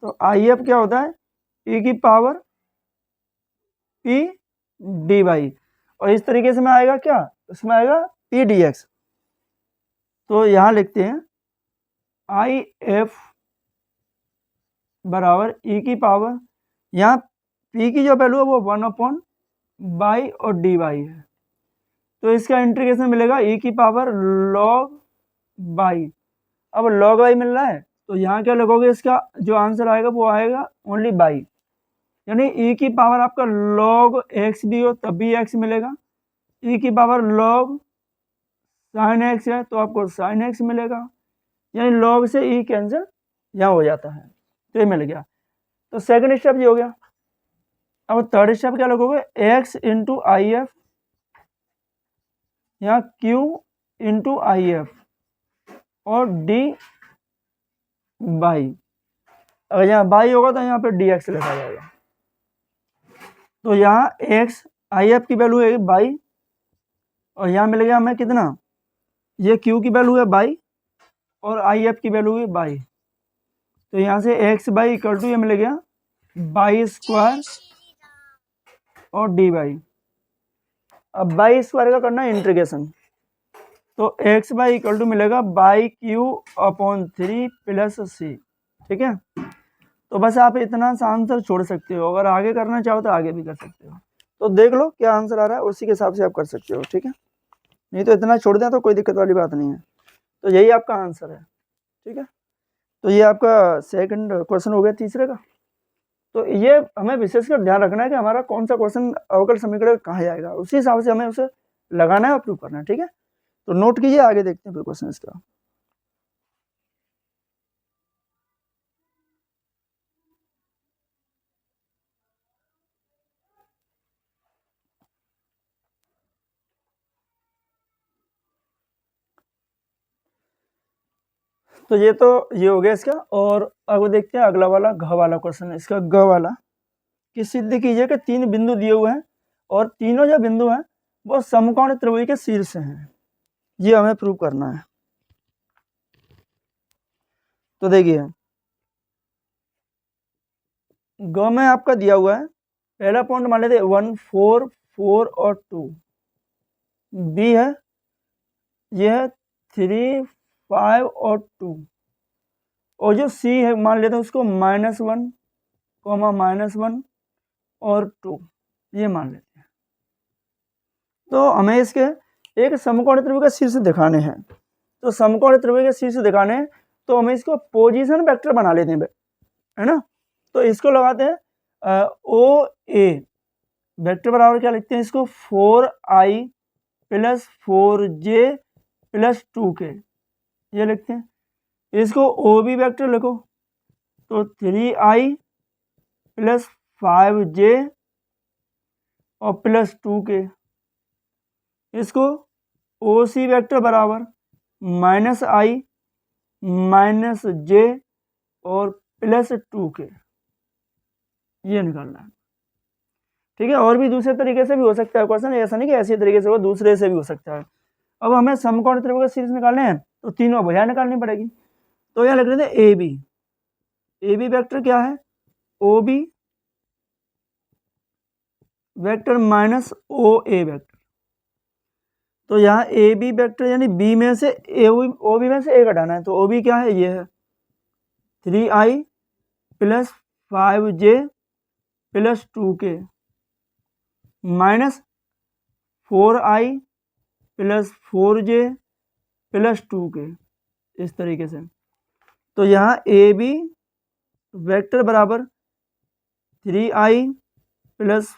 तो आई एफ क्या होता है e की पावर p डी वाई, और इस तरीके से में आएगा क्या, इसमें आएगा p डी एक्स, तो यहाँ लिखते हैं आई एफ बराबर e की पावर, यहाँ p की जो वैल्यू है वो 1/बाई और डी वाई है, तो इसका इंटीग्रेशन मिलेगा e की पावर log बाई, अब log बाई मिल रहा है तो यहाँ क्या लिखोगे, इसका जो आंसर आएगा वो आएगा ओनली बाई, यानी e की पावर आपका log x भी हो तब भी x मिलेगा, e की पावर log sin x है तो आपको sin x मिलेगा, यानी log से e कैंसिल यहाँ हो जाता है, तो ये मिल गया। तो सेकंड स्टेप ये हो गया। अब थर्ड स्टेप क्या लिखोगे, x इंटू आई एफ, यहाँ q इंटू आई एफ और d बाई, अगर यहाँ बाई होगा तो यहाँ पे डी एक्स लिखा जाएगा। तो यहाँ एक्स आई एफ की वैल्यू है बाई, और यहाँ मिल गया हमें कितना, ये क्यू की वैल्यू है बाई और आई एफ की वैल्यू है बाई। तो यहाँ से एक्स बाई इक्वल टू ये मिल गया बाई स्क्वायर और डी बाई। अब बाई स्क्वायर का करना है इंटीग्रेशन, तो एक्स बाई इक्वल टू मिलेगा बाई क्यू अपॉन 3 प्लस सी। ठीक है, तो बस आप इतना सा आंसर छोड़ सकते हो, अगर आगे करना चाहो तो आगे भी कर सकते हो। तो देख लो क्या आंसर आ रहा है, उसी के हिसाब से आप कर सकते हो। ठीक है, नहीं तो इतना छोड़ दें तो कोई दिक्कत वाली बात नहीं है। तो यही आपका आंसर है। ठीक है, तो ये आपका सेकंड क्वेश्चन हो गया तीसरे का। तो ये हमें विशेषकर ध्यान रखना है कि हमारा कौन सा क्वेश्चन अवकल समीकरण कहाँ जाएगा, उसी हिसाब से हमें उसे लगाना है और प्रूव करना है। ठीक है, तो नोट कीजिए, आगे देखते हैं फिर क्वेश्चन इसका। तो ये हो गया इसका, और अब देखते हैं अगला वाला घ वाला क्वेश्चन। इसका ग वाला कि सिद्ध कीजिए कि 3 बिंदु दिए हुए हैं और तीनों जो बिंदु हैं वो समकोण त्रिभुज के शीर्ष हैं, ये हमें प्रूव करना है। तो देखिए ग में आपका दिया हुआ है, पहला पॉइंट मान लेते 1 4 4 और 2, बी है ये है 3 5 और 2, और जो सी है मान लेते हैं उसको -1 -1 और 2, ये मान लेते हैं। तो हमें इसके एक समकोण त्रिभुज का शीर्ष दिखाने हैं। तो समकोण त्रिभुज के शीर्ष दिखाने हैं तो हमें इसको पोजीशन वेक्टर बना लेते हैं, है ना। तो इसको लगाते हैं ओ ए वेक्टर बराबर क्या लिखते हैं इसको 4i + 4j + 2k, ये लिखते हैं। इसको ओ बी वेक्टर लिखो तो 3i + 5j और +2k। इसको ओ सी वेक्टर बराबर -i -j और +2k, ये निकालना है। ठीक है, और भी दूसरे तरीके से भी हो सकता है क्वेश्चन, ऐसा नहीं कि ऐसे तरीके से हो, दूसरे से भी हो सकता है। अब हमें समकोण त्रिभुज का शीर्ष निकालने हैं तो तीनों भुजाएं निकालनी पड़ेगी। तो यहाँ लिख लेते हैं ए बी वेक्टर क्या है, ओ बी वेक्टर -ओ ए वेक्टर। तो यहाँ ए बी वेक्टर यानी बी में से ओ बी में से ए घटाना है, तो ओ बी क्या है, ये है 3i + 5j + 2k -4i + 4j + 2k, इस तरीके से। तो यहाँ ए बी वेक्टर बराबर 3i +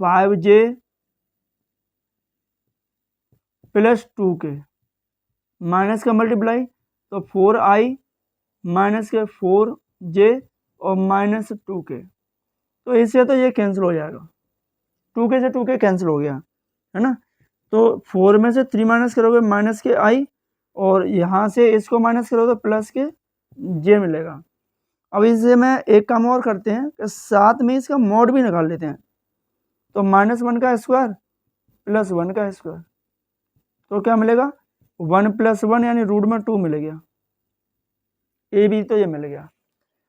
5j + 2k, माइनस का मल्टीप्लाई तो 4i -के 4j और -2k। तो इससे तो ये कैंसिल हो जाएगा, 2k से 2k कैंसिल हो गया, है ना। तो 4 में से 3 माइनस करोगे माइनस के i, और यहाँ से इसको माइनस करोगे तो प्लस के j मिलेगा। अब इससे मैं एक काम और करते हैं कि साथ में इसका मॉड भी निकाल लेते हैं। तो -1 का स्क्वायर + 1 का स्क्वायर, तो क्या मिलेगा 1 + 1 यानी √2 मिल गया। ए बी तो ये मिल गया।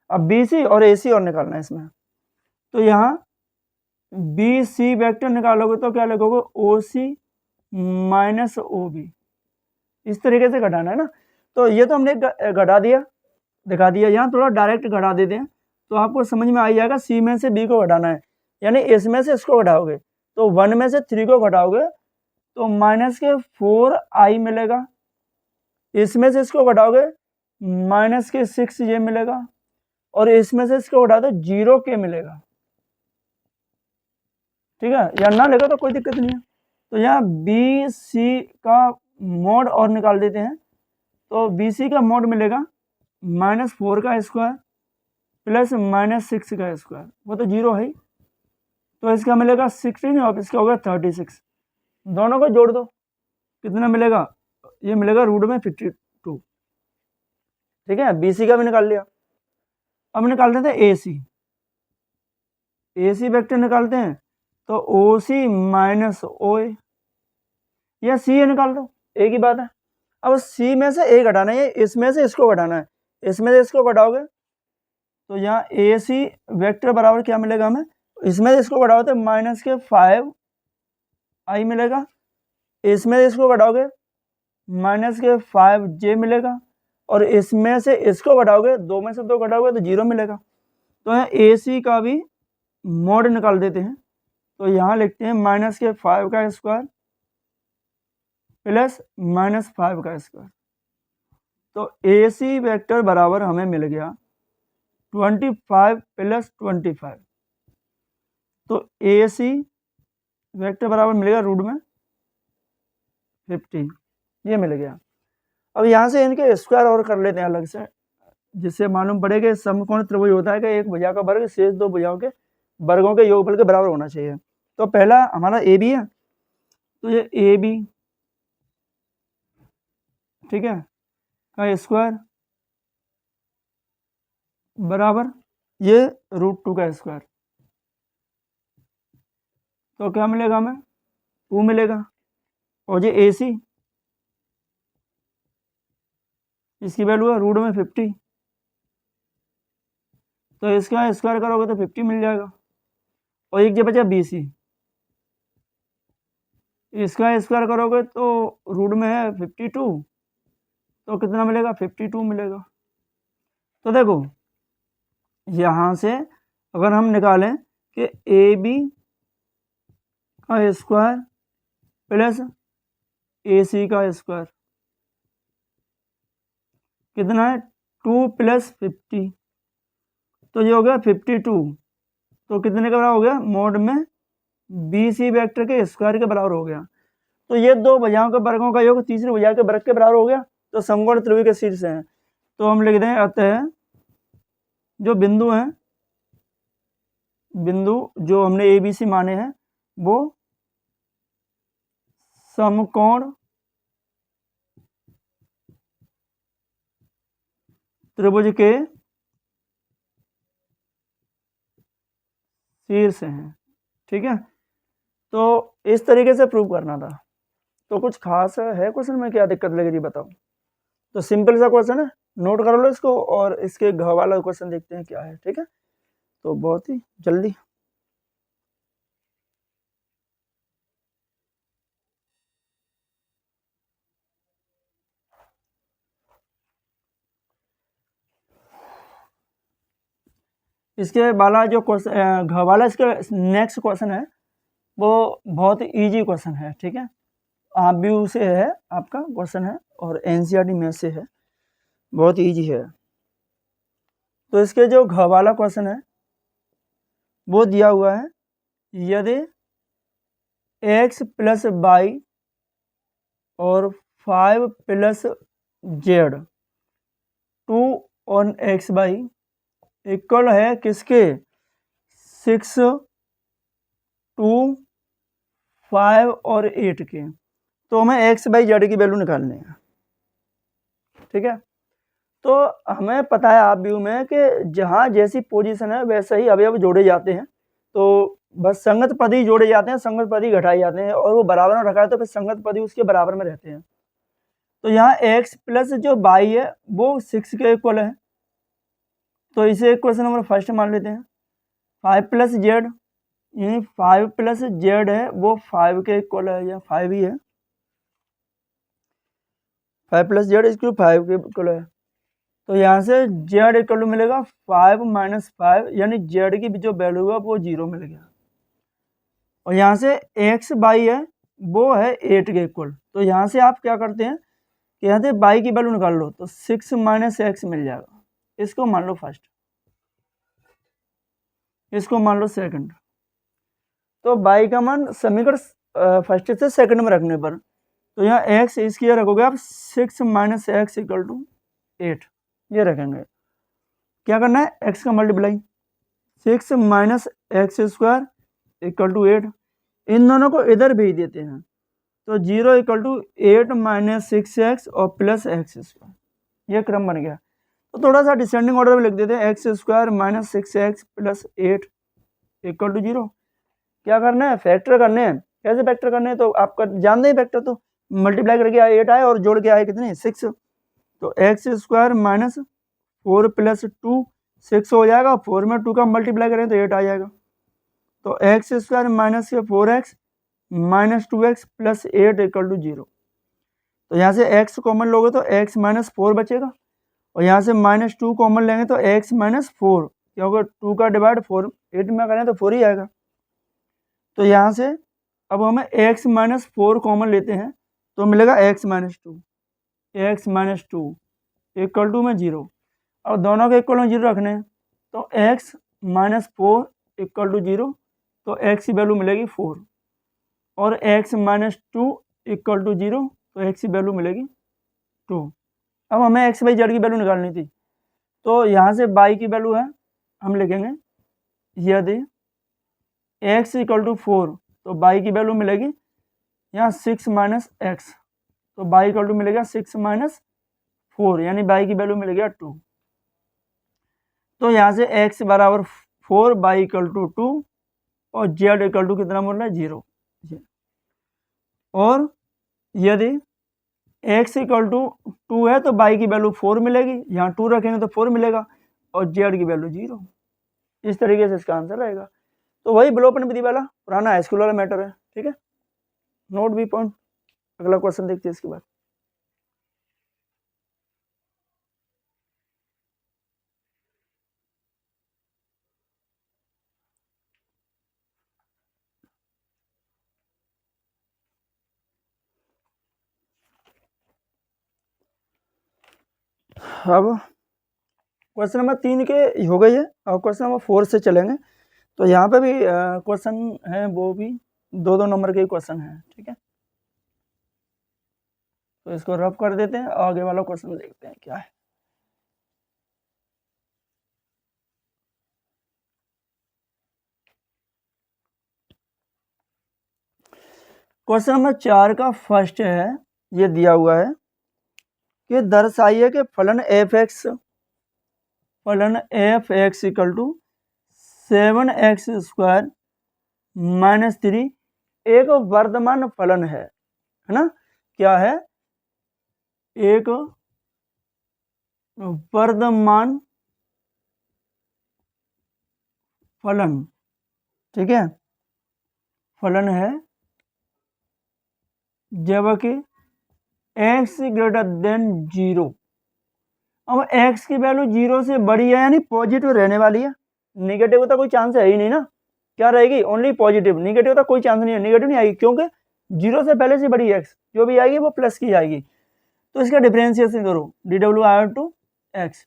अब बी सी और ए सी और निकालना है इसमें। तो यहाँ बी सी वेक्टर निकालोगे तो क्या लिखोगे ओ सी -ओ बी, इस तरीके से घटाना है ना। तो ये तो हमने घटा दिया, दिखा दिया। यहाँ थोड़ा डायरेक्ट घटा देते हैं तो आपको समझ में आ जाएगा। सी में से बी को घटाना है, यानी इसमें से इसको घटाओगे तो 1 में से 3 को घटाओगे तो के 4i मिलेगा। इसमें से इसको घटाओगे के 6j मिलेगा, और इसमें से इसको घटा दो 0k मिलेगा। ठीक है, या ना लेगा तो कोई दिक्कत नहीं है। तो यहाँ बी सी का मोड और निकाल देते हैं। तो बी सी का मोड मिलेगा -4 का स्क्वायर + -6 का स्क्वायर, वो तो 0 है ही। तो इसका मिलेगा 16 और इसका होगा 36। दोनों को जोड़ दो, कितना मिलेगा, ये मिलेगा √52। ठीक है, बी सी का भी निकाल लिया। अब निकाल देते हैं ए सी वेक्टर निकालते हैं, तो ओ सी माइनस ओ ए, या सी ए निकाल दो, एक ही बात है। अब सी में से ए घटाना है, इसमें से इसको घटाना है, इसमें से इसको घटाओगे तो यहाँ ए सी वेक्टर बराबर क्या मिलेगा हमें, इसमें से इसको घटाओगे तो माइनस के 5 आई मिलेगा, इसमें से इसको घटाओगे माइनस के 5 जे मिलेगा, और इसमें से इसको घटाओगे, 2 में से 2 घटाओगे तो 0 मिलेगा। तो यहाँ ए सी का भी मोड निकाल देते हैं, तो यहाँ लिखते हैं माइनस के 5 का स्क्वायर प्लस माइनस 5 का स्क्वायर। तो ए सी वेक्टर बराबर हमें मिल गया 25 प्लस 25। तो ए सी वेक्टर बराबर मिलेगा रूट में 50, ये मिल गया। अब यहाँ से इनके स्क्वायर और कर लेते हैं अलग से, जिससे मालूम पड़ेगा समकोण त्रिभुज होता है कि एक भुजा का वर्ग शेष 2 भुजाओं के वर्गों के योगफल के बराबर होना चाहिए। तो पहला हमारा ए बी है, तो ये ए बी, ठीक है, का स्क्वायर बराबर ये √2 का स्क्वायर, तो क्या मिलेगा हमें 2 मिलेगा। और ये ए सी, इसकी वैल्यू है रूट में 50, तो इसका स्क्वायर करोगे तो 50 मिल जाएगा। और एक जो बचा बी सी, इसका स्क्वायर करोगे तो रूट में है 52, तो कितना मिलेगा 52 मिलेगा। तो देखो यहाँ से अगर हम निकालें कि ए बी का स्क्वायर प्लस ए सी का स्क्वायर कितना है 2 प्लस 50, तो ये हो गया 52, तो कितने के बराबर हो गया, मोड में बी सी वेक्टर के स्क्वायर के बराबर हो गया। तो ये 2 भुजाओं के वर्गों का योग तीसरी भुजा के वर्ग के बराबर हो गया, तो समकोण त्रिभुज के शीर्ष हैं। तो हम लिख दें अतः जो बिंदु हैं, बिंदु जो हमने ए बी सी माने हैं वो समकोण त्रिभुज के शीर्ष हैं, ठीक है। तो इस तरीके से प्रूव करना था। तो कुछ खास है क्वेश्चन में, क्या दिक्कत लग रही बताओ। तो सिंपल सा क्वेश्चन है, नोट कर लो इसको, और इसके घ वाला क्वेश्चन देखते हैं क्या है, ठीक है। तो बहुत ही जल्दी इसके वाला जो क्वेश्चन घ वाला इसका नेक्स्ट क्वेश्चन है वो बहुत इजी क्वेश्चन है, ठीक है। आप भी उसे है, आपका क्वेश्चन है और एनसीईआरटी में से है, बहुत इजी है। तो इसके जो घ वाला क्वेश्चन है वो दिया हुआ है, यदि x प्लस वाई और 5 plus z 2 on x y equal है किसके 6, 2, 5 और 8 के, तो हमें एक्स बाई जेड की वैल्यू निकालनी है, ठीक है। तो हमें पता है आप व्यू में कि जहाँ जैसी पोजीशन है वैसे ही अवयव जोड़े जाते हैं, तो बस संगत पद ही जोड़े जाते हैं, संगत पद ही घटाए जाते हैं, और वो बराबर में रखा है तो फिर संगत पद ही उसके बराबर में रहते हैं। तो यहाँ x प्लस जो बाई है वो 6 के इक्वल है, तो इसे क्वेश्चन नंबर फर्स्ट मान लेते हैं। 5 प्लस जेड, यानी 5 प्लस जेड है वो 5 के इक्वल है, या 5 ही है, 5 प्लस जेड इसको 5 के इक्वल है। तो यहाँ से जेड इक्वल मिलेगा 5 माइनस 5, यानी जेड की जो वैल्यू है वो 0 मिल गया। और यहाँ से एक्स बाई है वो है 8 के इक्वल, तो यहाँ से आप क्या करते हैं कि यहाँ से बाई की वैल्यू निकाल लो, तो 6 माइनस एक्स मिल जाएगा। इसको मान लो फर्स्ट, इसको मान लो सेकंड। तो बाई का मान समीकरण फर्स्ट से सेकंड में रखने पर, तो यहाँ एक्स इसकी रखोगे आप 6 माइनस एक्स इक्वल टू 8, ये रखेंगे। क्या करना है, एक्स का multiply 6 minus x square equal to 8, इन दोनों को इधर भेज देते हैं, तो 0 इक्वल टू 8 माइनस 6 एक्स और प्लस एक्स स्क्वायर, ये क्रम बन गया। तो थोड़ा सा डिसेंडिंग ऑर्डर में लिख देते हैं, x square minus 6x plus 8 equal to 0। क्या करना है, फैक्टर करने हैं। कैसे फैक्टर करने हैं, तो आपका जानते हैं फैक्टर, तो मल्टीप्लाई करके 8 आए और जोड़ के आए कितने 6, तो एक्स स्क्वायर माइनस 4 प्लस 2 6 हो जाएगा, 4 में 2 का मल्टीप्लाई करें तो 8 आ जाएगा। तो x square minus 4x minus 2x plus 8 equal to 0। तो यहाँ से x कॉमन लोगे तो x माइनस 4 बचेगा, और यहाँ से माइनस 2 कॉमन लेंगे तो x माइनस 4, क्योंकि 2 का डिवाइड 4 8 में करें तो 4 ही आएगा। तो यहाँ से अब हमें x माइनस 4 कॉमन लेते हैं तो मिलेगा x minus 2, x minus 2 equal to में 0। अब दोनों के इक्वल में 0 रखने हैं, तो x माइनस 4 इक्वल टू 0, तो x की वैल्यू मिलेगी 4, और x माइनस 2 इक्वल टू 0, तो x की वैल्यू मिलेगी 2। अब हमें x बाई जेड की वैल्यू निकालनी थी, तो यहाँ से y की वैल्यू है, हम लिखेंगे यदि x इक्वल टू 4, तो y की वैल्यू मिलेगी यहाँ 6 माइनस एक्स, तो y इक्वल टू मिलेगा 6 माइनस 4, यानी y की वैल्यू मिलेगा 2। तो यहाँ से x बराबर 4, y इक्वल टू 2, और z इक्वल टू कितना बोल रहा है 0। और यदि x इक्वल टू 2 है तो y की वैल्यू 4 मिलेगी, यहाँ 2 रखेंगे तो 4 मिलेगा, और z की वैल्यू 0। इस तरीके से इसका आंसर रहेगा। तो वही ब्लोपन विधि वाला पुराना हाई स्कूल वाला मैटर है, ठीक है, नोट बी पॉइंट। अगला क्वेश्चन देखते हैं इसके बाद। अब क्वेश्चन नंबर 3 के हो गई है, और क्वेश्चन नंबर 4 से चलेंगे। तो यहाँ पे भी क्वेश्चन है, वो भी 2-2 नंबर के क्वेश्चन हैं, ठीक है। तो इसको रफ कर देते हैं, आगे वाला क्वेश्चन देखते हैं क्या है। क्वेश्चन नंबर 4 का फर्स्ट है, ये दिया हुआ है कि दर्शाइए कि फलन f x equal to 7x square minus 3 एक वर्धमान फलन है ना। क्या है, एक वर्धमान फलन, ठीक है, फलन है जबकि x ग्रेटर देन 0। अब x की वैल्यू 0 से बड़ी है, यानी पॉजिटिव रहने वाली है, निगेटिव का कोई चांस है ही नहीं ना। क्या रहेगी, ओनली पॉजिटिव, निगेटिव का कोई चांस नहीं है, निगेटिव नहीं आएगी, क्योंकि 0 से पहले से बड़ी है x, जो भी आएगी वो प्लस की आएगी। तो इसका डिफरेंशिएशन करो, DWR टू x,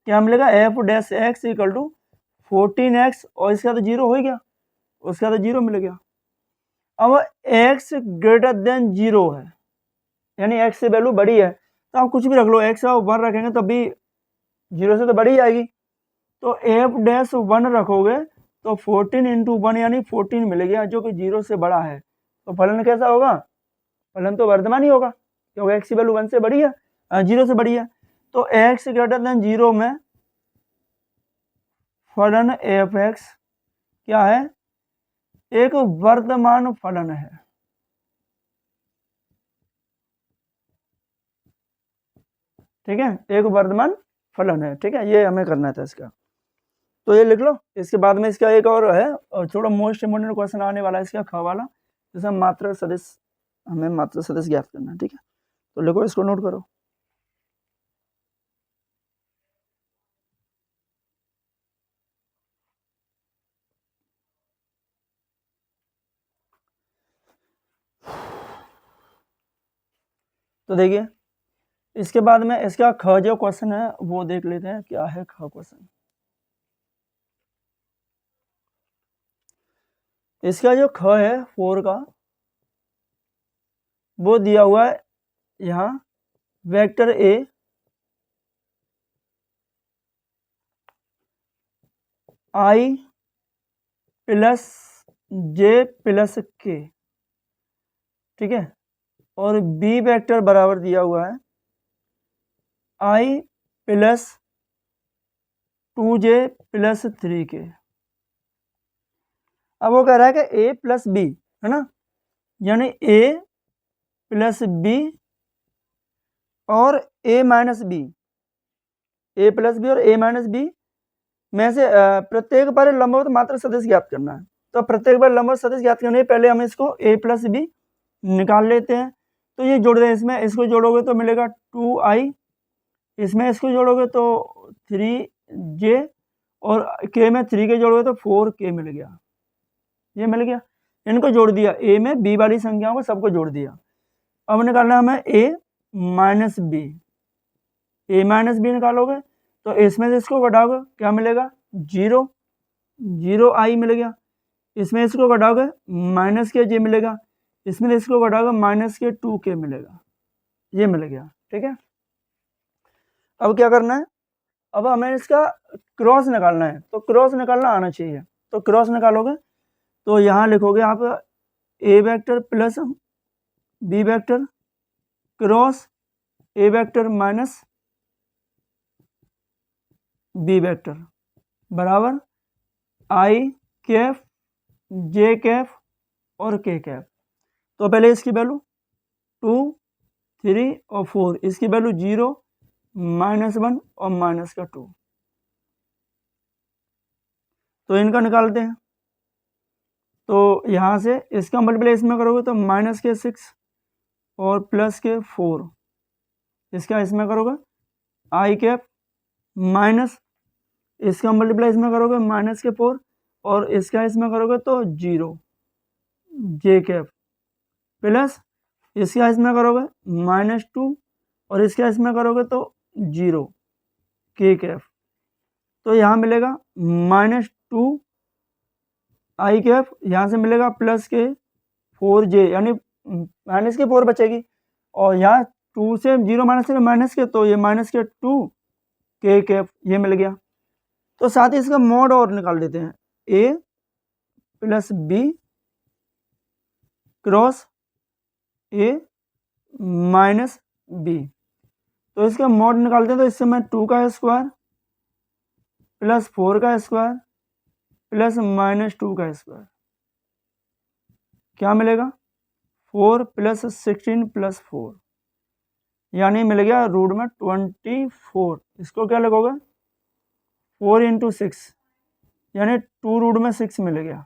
क्या मिलेगा, f dash x equal to 14x, और इसका तो 0 हो गया, उसका तो 0 मिल गया। अब x ग्रेटर देन 0 है, यानी x से वैल्यू बड़ी है, तो आप कुछ भी रख लो, x का 1 रखेंगे तब भी 0 से तो बड़ी ही आएगी। तो एफ डैश 1 रखोगे तो 14 इंटू 1 यानी 14 मिल गया, जो कि 0 से बड़ा है। तो फलन कैसा होगा, फलन तो वर्धमान ही होगा, क्योंकि x की वैल्यू 1 से बड़ी है, 0 से बड़ी है। तो x ग्रेटर देन 0 में फलन एफ एक्स क्या है, एक वर्धमान फलन है, ठीक है, एक वर्धमान फलन है, ठीक है, ये हमें करना था इसका। तो ये लिख लो, इसके बाद में इसका एक और है, और थोड़ा मोस्ट इम्पोर्टेंट क्वेश्चन आने वाला है इसका, ख वाला, जैसे मात्रा सदिश, हमें मात्रा सदिश ज्ञात करना है, ठीक है। तो लिखो, इसको नोट करो। तो देखिए, इसके बाद में इसका ख जो क्वेश्चन है वो देख लेते हैं, क्या है ख क्वेश्चन। इसका जो ख है 4 का, वो दिया हुआ है यहाँ, vector A I plus J plus के, ठीक है, और बी वेक्टर बराबर दिया हुआ है आई प्लस 2j प्लस 3k। अब वो कह रहा है कि a प्लस बी, है ना, यानी a प्लस बी और a minus b, a plus b और a माइनस बी में से प्रत्येक पर लंबवत मात्र सदिश ज्ञात करना है। तो प्रत्येक पर लंबवत सदिश ज्ञात करने के पहले हम इसको a प्लस बी निकाल लेते हैं। तो ये जोड़ दें, इसमें इसको जोड़ोगे तो मिलेगा 2i, इसमें इसको जोड़ोगे तो 3j और k में 3 के जोड़ोगे तो 4k मिल गया, ये मिल गया। इनको जोड़ दिया, a में b वाली संख्याओं को सबको जोड़ दिया। अब निकालना है हमें a minus b, a minus b निकालोगे तो इसमें से इसको घटाओगे क्या मिलेगा, 0, 0i मिल गया। इसमें इसको घटाओगे माइनस के j मिलेगा, इसमें इसको घटाओगे माइनस के 2k मिलेगा, ये मिल गया। ठीक है, अब क्या करना है, अब हमें इसका क्रॉस निकालना है। तो क्रॉस निकालना आना चाहिए, तो क्रॉस निकालोगे तो यहाँ लिखोगे आप a vector plus b vector cross a vector minus b vector बराबर i कैफ j कैफ और k कैफ। तो पहले इसकी वैल्यू 2, 3 और 4, इसकी वैल्यू 0, -1 और माइनस का 2। तो इनका निकालते हैं। तो यहाँ से इसका मल्टीप्लाई इसमें करोगे तो माइनस के 6 और प्लस के 4, इसका इसमें करोगे आई कैप माइनस, इसका मल्टीप्लाई इसमें करोगे माइनस के 4 और इसका इसमें करोगे तो 0 जे कैप प्लस इसका इसमें करोगे -2 और इसका इसमें करोगे तो 0 के कैप। तो यहाँ मिलेगा -2 आई कैप, यहाँ से मिलेगा प्लस के 4j, यानी माइनस के 4 बचेगी और यहाँ 2 से 0 माइनस के, तो ये माइनस के 2 के कैप, ये मिल गया। तो साथ ही इसका मॉड और निकाल देते हैं, a plus b cross a minus b. तो इसका मॉड निकालते हैं, तो इससे मैं 2 का स्क्वायर प्लस 4 का स्क्वायर प्लस -2 का स्क्वायर, क्या मिलेगा 4 प्लस 16 प्लस 4, यानी मिल गया रूट में 24। इसको क्या लगोगे 4 इंटू 6, यानी 2 रूट में 6 मिल गया,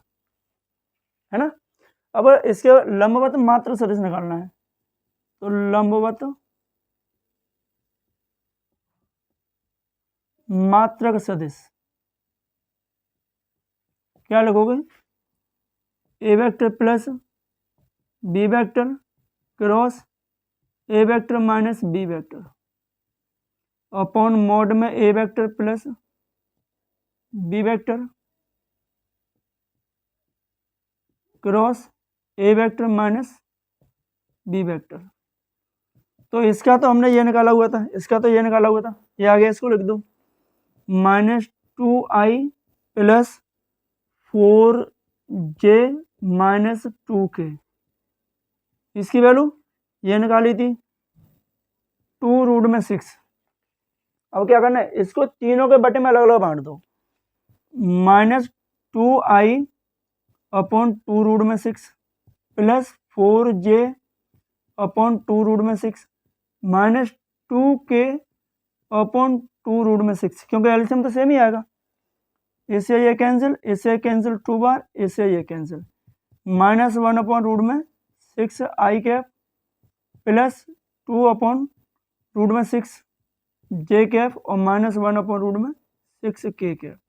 है ना। अब इसके लंबवत मात्र सदिश निकालना है। तो लंबवत मात्रक सदिश क्या लिखोगे, a vector plus b vector cross a vector minus b vector upon mod में a vector plus b vector cross a vector minus b vector. तो इसका तो हमने ये निकाला हुआ था, इसका तो ये निकाला हुआ था, ये आगे इसको लिख दो -2i plus 4j minus 2k, इसकी वैल्यू ये निकाली थी 2 रूट में 6। अब क्या करना है, इसको तीनों के बटे में अलग अलग बांट दो, -2i अपॉन 2 रूट में 6 प्लस 4j अपॉन 2 रूट में 6 -2k अपॉन 2 रूट में 6, क्योंकि एलसीएम तो सेम ही आएगा। इससे ये कैंसिल, इससे कैंसिल 2 बार, इससे ये कैंसिल, -1 अपॉन रूट में 6 आई कैप प्लस 2 अपॉन रूट में 6 जे कैप और -1 अपॉन रूट में 6 के कैप।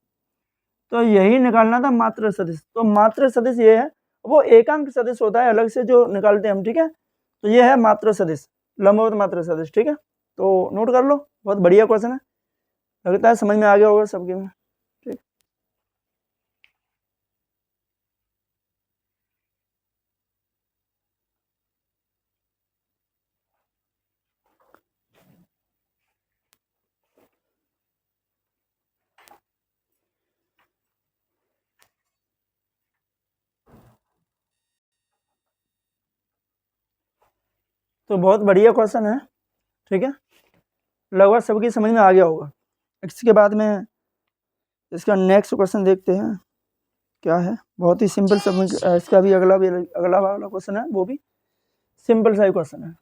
तो यही निकालना था मात्र सदिश। तो मात्र सदिश ये है, वो एकांक सदिश होता है अलग से जो निकालते हैं हम, ठीक है। तो ये है मात्र सदिश, लंबवत मात्र सदिश, ठीक है। तो नोट कर लो, बहुत बढ़िया क्वेश्चन है, लगता है समझ में आ गया होगा सबके में, ठीक। तो बहुत बढ़िया क्वेश्चन है, ठीक है, लगभग सबकी समझ में आ गया होगा। इसके बाद में इसका नेक्स्ट क्वेश्चन देखते हैं क्या है। बहुत ही सिंपल सब इसका भी अगला वाला क्वेश्चन है, वो भी सिंपल सा ही क्वेश्चन है।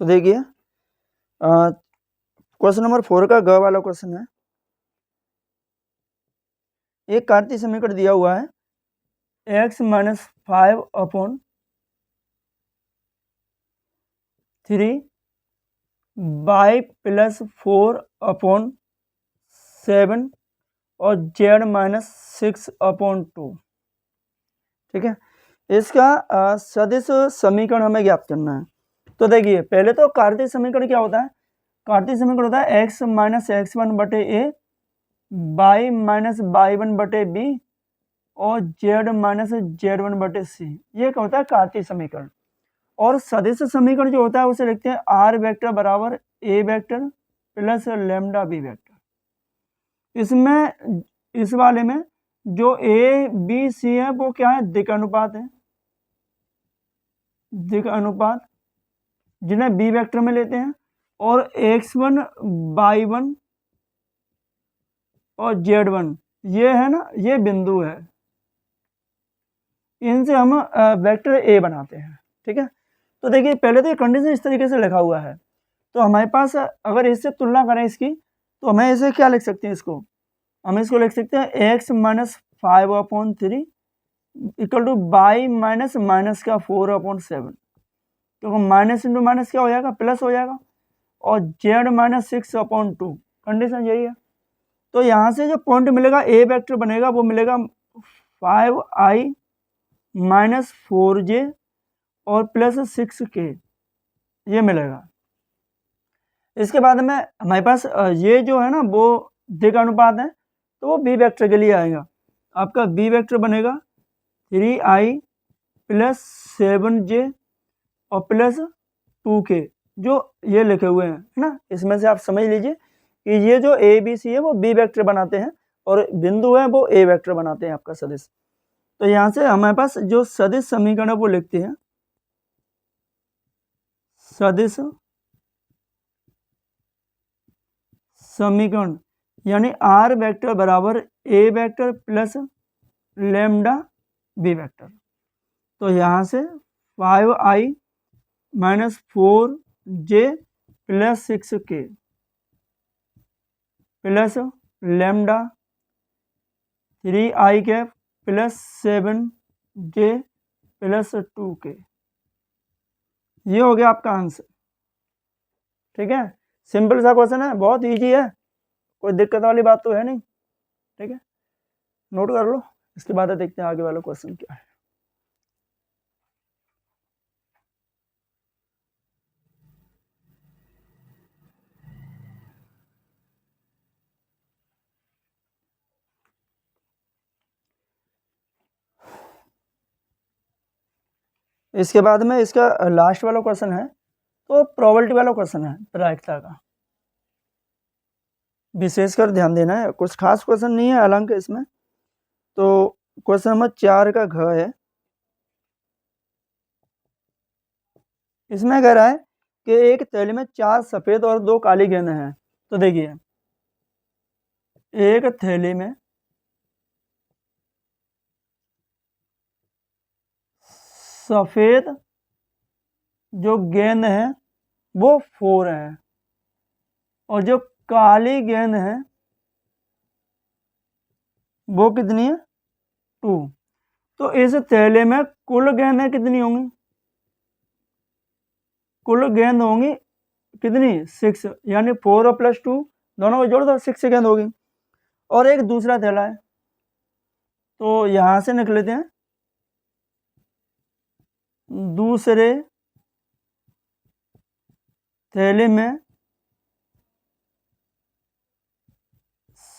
तो देखिए क्वेश्चन नंबर 4 का ग वाला क्वेश्चन है। एक कार्तीय समीकरण दिया हुआ है x minus 5 upon 3 y plus 4 upon 7 और z माइनस 6 अपॉन 2। ठीक है, इसका सदिश समीकरण हमें ज्ञात करना है। तो देखिए पहले तो कार्तीय समीकरण क्या होता है, कार्तीय समीकरण होता है x माइनस x1 बटे a, y माइनस y1 बटे b और z माइनस z1 बटे c। ये क्या होता है कार्तीय समीकरण। और सदिश समीकरण जो होता है उसे लिखते हैं r वेक्टर बराबर a vector plus lambda b vector. इसमें इस वाले में जो a b c है वो क्या है, दिक् अनुपात है, दिक् अनुपात, जिन्हें b वेक्टर में लेते हैं। और x1 y1 और z1 ये है ना, ये बिंदु है, इनसे हम वेक्टर a बनाते हैं। ठीक है, तो देखिए पहले तो ये कंडीशन इस तरीके से लिखा हुआ है, तो हमारे पास अगर इससे तुलना करें इसकी, तो हमें इसे क्या लिख सकते हैं, इसको हम इसको लिख सकते हैं x minus 5 upon 3 equal to y minus minus का 4 अपॉन 7, क्योंकि माइनस इंटू माइनस क्या हो जाएगा, प्लस हो जाएगा। और z माइनस 6 अपॉन 2, कंडीशन यही है। तो यहाँ से जो पॉइंट मिलेगा a वेक्टर बनेगा वो मिलेगा 5i माइनस 4j और प्लस 6k, ये मिलेगा। इसके बाद में हमारे पास ये जो है ना वो दिक् अनुपात है, तो वो b वेक्टर के लिए आएगा। आपका b वेक्टर बनेगा 3i प्लस 7j और प्लस 2k, जो ये लिखे हुए हैं है ना। इसमें से आप समझ लीजिए कि ये जो a b c है वो b वेक्टर बनाते हैं और बिंदु है वो a वेक्टर बनाते हैं आपका सदिश। तो यहाँ से हमारे पास जो सदिश समीकरण है वो लिखते हैं सदिश समीकरण, यानी r वेक्टर बराबर a vector plus lambda b vector. तो यहाँ से 5i minus 4j plus 6k plus lambda 3i cap plus 7j plus 2k, ये हो गया आपका आंसर। ठीक है, सिंपल सा क्वेश्चन है, बहुत इजी है, कोई दिक्कत वाली बात तो है नहीं। ठीक है, नोट कर लो। इसके बाद देखते हैं आगे वाला क्वेश्चन क्या है। इसके बाद में इसका लास्ट वाला क्वेश्चन है, तो प्रोबेबिलिटी वाला क्वेश्चन है, प्रायिकता का। विशेषकर ध्यान देना है, कुछ खास क्वेश्चन नहीं है हालांकि इसमें। तो क्वेश्चन नंबर 4 का घ है। इसमें कह रहा है कि एक थैली में 4 सफेद और 2 काली गेंद हैं। तो देखिए एक थैली में सफेद जो गेंद है वो 4 है और जो काली गेंद है वो कितनी है, 2। तो इस थैले में कुल गेंदें कितनी होंगी, कुल गेंद होंगी कितनी, 6, यानी 4 और प्लस 2 दोनों को जोड़ दो, 6 गेंद होगी। और एक दूसरा थैला है, तो यहां से निकल लेते हैं दूसरे थैले में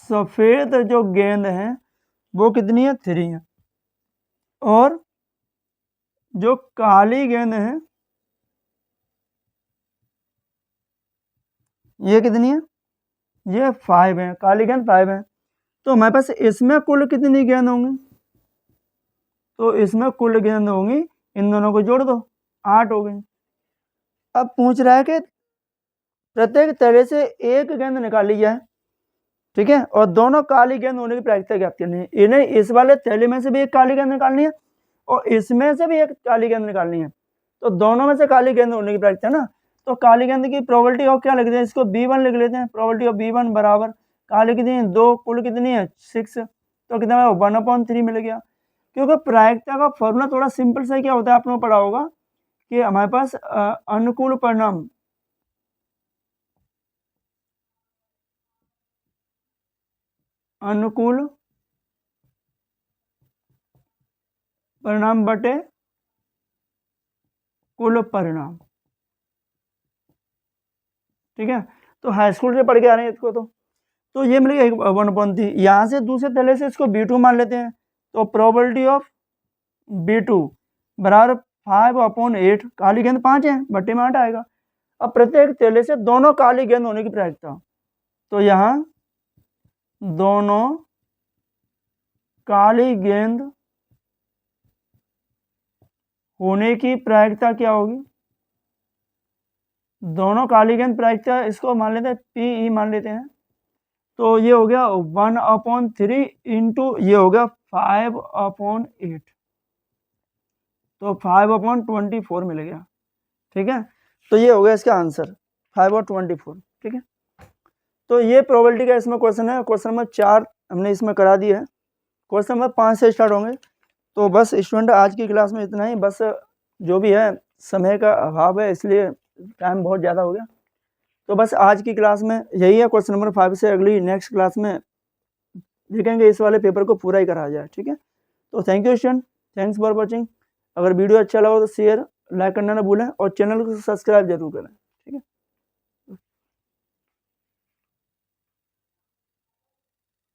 सफेद जो गेंद है वो कितनी है, 3 है। और जो काली गेंद है ये कितनी है, ये 5 है, काली गेंद 5 है। तो हमारे पास इसमें कुल कितनी गेंद होंगी, तो इसमें कुल गेंद होंगी इन दोनों को जोड़ दो, 8 हो गई। अब पूछ रहा है कि प्रत्येक तले से एक गेंद निकाली जाए, ठीक है, और दोनों काली गेंद होने की प्रायिकता ज्ञात करनी है। इन्हें इस वाले थैले में से भी एक काली गेंद निकालनी है और इसमें से भी एक काली गेंद निकालनी है, तो दोनों में से काली गेंद होने की प्रायिकता है ना। तो काली गेंद की प्रोबेबिलिटी ऑफ क्या लिख देते हैं, इसको B1 लिख लेते हैं। प्रोबेबिलिटी ऑफ B1 बराबर काली कितनी है 2, कुल कितनी है 6, तो कितना है 1/3 मिल गया। क्योंकि प्रायिकता का फॉर्मूला थोड़ा सिंपल सा क्या होता है, आपने पढ़ा होगा कि हमारे पास अनुकूल परिणाम बटे कुल परिणाम, ठीक है। तो हाई स्कूल से पढ़ के आ रहे हैं इसको, तो ये मिल गया 1/3। यहाँ से दूसरे तले से इसको B2 मान लेते हैं, तो प्रोबेबिलिटी ऑफ B2 बराबर 5/8, काली गेंद 5 है, बट्टे में 8 आएगा। अब प्रत्येक तले से दोनों काली गेंद होने की प्रायिकता, तो यहाँ दोनों काली गेंद होने की प्रायिकता क्या होगी, दोनों काली गेंद प्रायिकता इसको मान लेते हैं PE मान लेते हैं, तो ये हो गया 1/3 इंटू ये हो गया 5/8, तो 5/24 मिल गया, ठीक है। तो ये हो गया इसका आंसर 5/24, ठीक है। तो ये प्रोबेबिलिटी का इसमें क्वेश्चन है। क्वेश्चन नंबर 4 हमने इसमें करा दिया है। क्वेश्चन नंबर 5 से स्टार्ट होंगे। तो बस स्टूडेंट आज की क्लास में इतना ही, बस जो भी है समय का अभाव है इसलिए टाइम बहुत ज़्यादा हो गया। तो बस आज की क्लास में यही है। क्वेश्चन नंबर 5 से अगली नेक्स्ट क्लास में देखेंगे इस वाले पेपर को पूरा ही करा जाए, ठीक है। तो thank you student, thanks for watching. अगर वीडियो अच्छा लगा तो शेयर लाइक करना ना भूलें और चैनल को सब्सक्राइब जरूर करें।